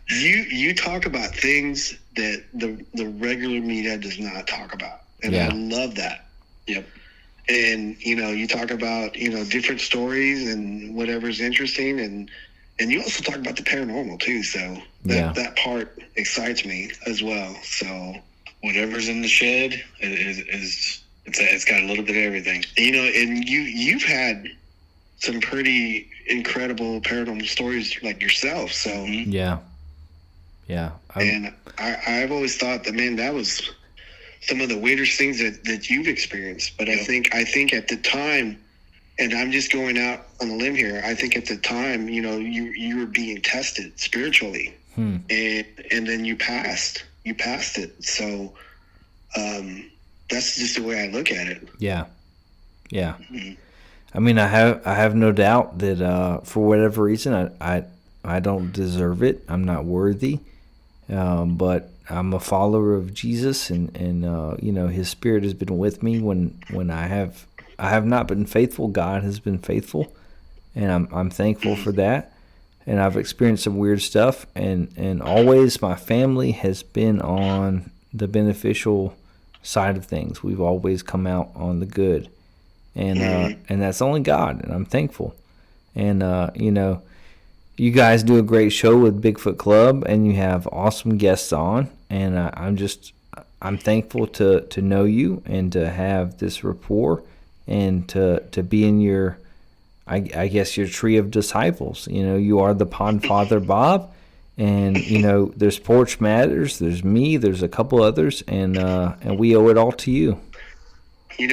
Speaker 11: You talk about things that the regular media does not talk about, And I love that.
Speaker 5: Yep.
Speaker 11: And, you talk about, different stories and whatever's interesting. And you also talk about the paranormal, too. So that part excites me as well. So
Speaker 5: whatever's in the shed it's got a little bit of everything.
Speaker 11: And you've had some pretty incredible paranormal stories like yourself. So
Speaker 10: Yeah.
Speaker 11: And I've always thought that, man, that was some of the weirdest things that you've experienced. But I think at the time, and I'm just going out on a limb here, I think at the time, you were being tested spiritually, and then you passed it. So that's just the way I look at it.
Speaker 10: Yeah. I mean, I have no doubt that for whatever reason, I don't deserve it. I'm not worthy, but I'm a follower of Jesus, and His Spirit has been with me when I have not been faithful. God has been faithful, and I'm thankful for that. And I've experienced some weird stuff, and always my family has been on the beneficial side of things. We've always come out on the good, and that's only God, and I'm thankful. And you guys do a great show with Bigfoot Club, and you have awesome guests on, and I'm thankful to know you and to have this rapport and to be in your, I guess, your tree of disciples. You are the Pond Father Bob, and there's Porch Matters, there's me, there's a couple others, and we owe it all to you.
Speaker 11: I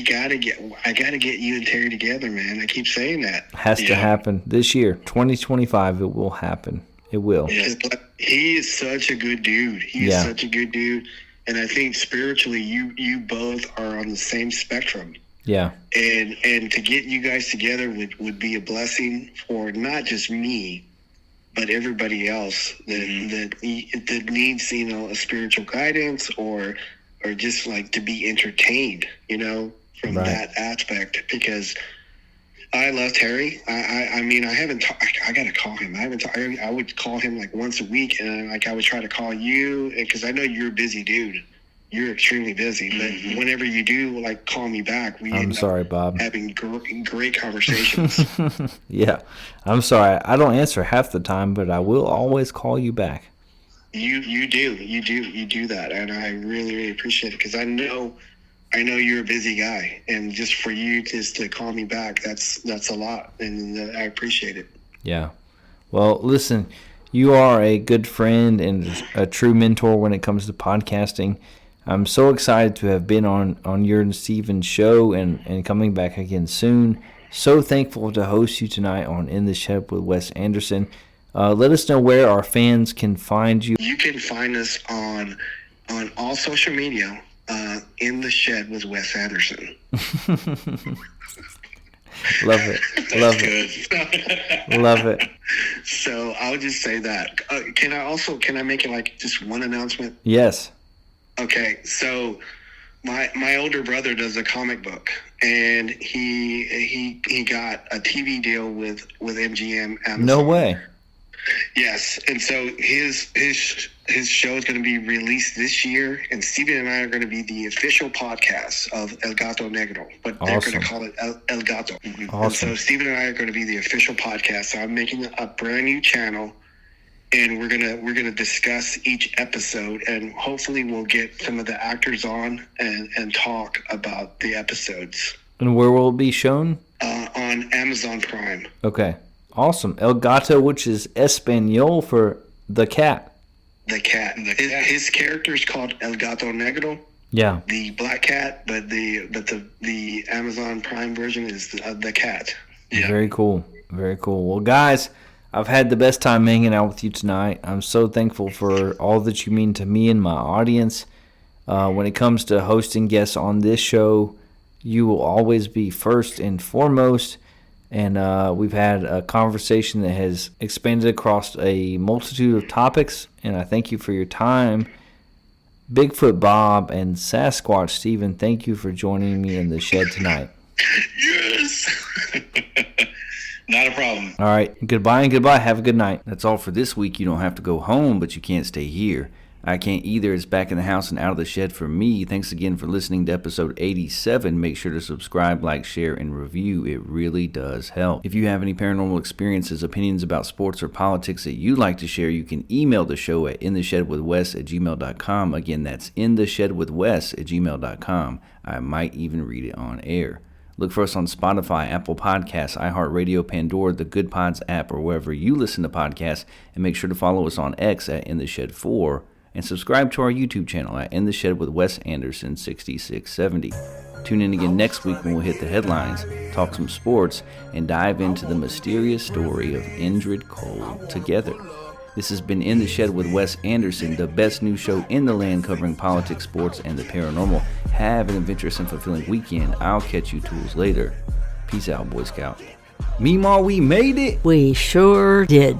Speaker 11: gotta get you and Terry together, man. I keep saying that.
Speaker 10: Has to happen this year, 2025. It will happen. It will.
Speaker 11: He is such a good dude. He is such a good dude, and I think spiritually, you both are on the same spectrum.
Speaker 10: Yeah.
Speaker 11: And to get you guys together would be a blessing for not just me, but everybody else that needs a spiritual guidance or just like to be entertained, from that aspect, because I love Terry. I mean, I haven't I got to call him. I would call him like once a week, and I would try to call you, because I know you're a busy dude. You're extremely busy, but whenever you do call me back,
Speaker 10: I'm sorry, Bob.
Speaker 11: Having great conversations.
Speaker 10: Yeah. I'm sorry. I don't answer half the time, but I will always call you back.
Speaker 11: You do that, and I really, really appreciate it, because I know you're a busy guy, and just for you just to call me back, that's a lot, and I appreciate it.
Speaker 10: Yeah. Well, listen, you are a good friend and a true mentor when it comes to podcasting. I'm so excited to have been on your and Steven's show and coming back again soon. So thankful to host you tonight on In the Shed with Wes Anderson. Let us know where our fans can find you.
Speaker 11: You can find us on all social media, In the Shed with Wes Anderson.
Speaker 10: Love it. Love it.
Speaker 11: So I'll just say that. Can I make it just one announcement?
Speaker 10: Yes.
Speaker 11: Okay, so my older brother does a comic book, and he got a TV deal with MGM Amazon.
Speaker 10: No way.
Speaker 11: Yes, and so his show is going to be released this year, and Steven and I are going to be the official podcast of El Gato Negro, but they're going to call it El Gato.
Speaker 10: Awesome.
Speaker 11: And so Steven and I are going to be the official podcast. So I'm making a brand new channel, and we're gonna discuss each episode, and hopefully we'll get some of the actors on and talk about the episodes.
Speaker 10: And where will it be shown?
Speaker 11: On Amazon Prime.
Speaker 10: Okay. Awesome. El Gato, which is Espanol for the cat.
Speaker 11: The cat. His character is called El Gato Negro.
Speaker 10: Yeah.
Speaker 11: The black cat, but the Amazon Prime version is the cat.
Speaker 10: Yeah. Very cool. Very cool. Well, guys, I've had the best time hanging out with you tonight. I'm so thankful for all that you mean to me and my audience. When it comes to hosting guests on this show, you will always be first and foremost. And we've had a conversation that has expanded across a multitude of topics, and I thank you for your time. Bigfoot Bob and Sasquatch Steven, thank you for joining me in the shed tonight.
Speaker 11: Yes!
Speaker 5: Not a problem.
Speaker 10: All right, goodbye and goodbye. Have a good night. That's all for this week. You don't have to go home, but you can't stay here. I can't either. It's back in the house and out of the shed for me. Thanks again for listening to episode 87. Make sure to subscribe, like, share, and review. It really does help. If you have any paranormal experiences, opinions about sports or politics that you'd like to share, you can email the show at intheshedwithwes@gmail.com. Again, that's intheshedwithwes@gmail.com. I might even read it on air. Look for us on Spotify, Apple Podcasts, iHeartRadio, Pandora, the Good Pods app, or wherever you listen to podcasts. And make sure to follow us on X at InTheShed4. And subscribe to our YouTube channel at In the Shed with Wes Anderson 6670. Tune in again next week when we'll hit the headlines, talk some sports, and dive into the mysterious story of Indrid Cold together. This has been In the Shed with Wes Anderson, the best news show in the land covering politics, sports, and the paranormal. Have an adventurous and fulfilling weekend. I'll catch you tools later. Peace out, Boy Scout. Meemaw, we made it!
Speaker 12: We sure did.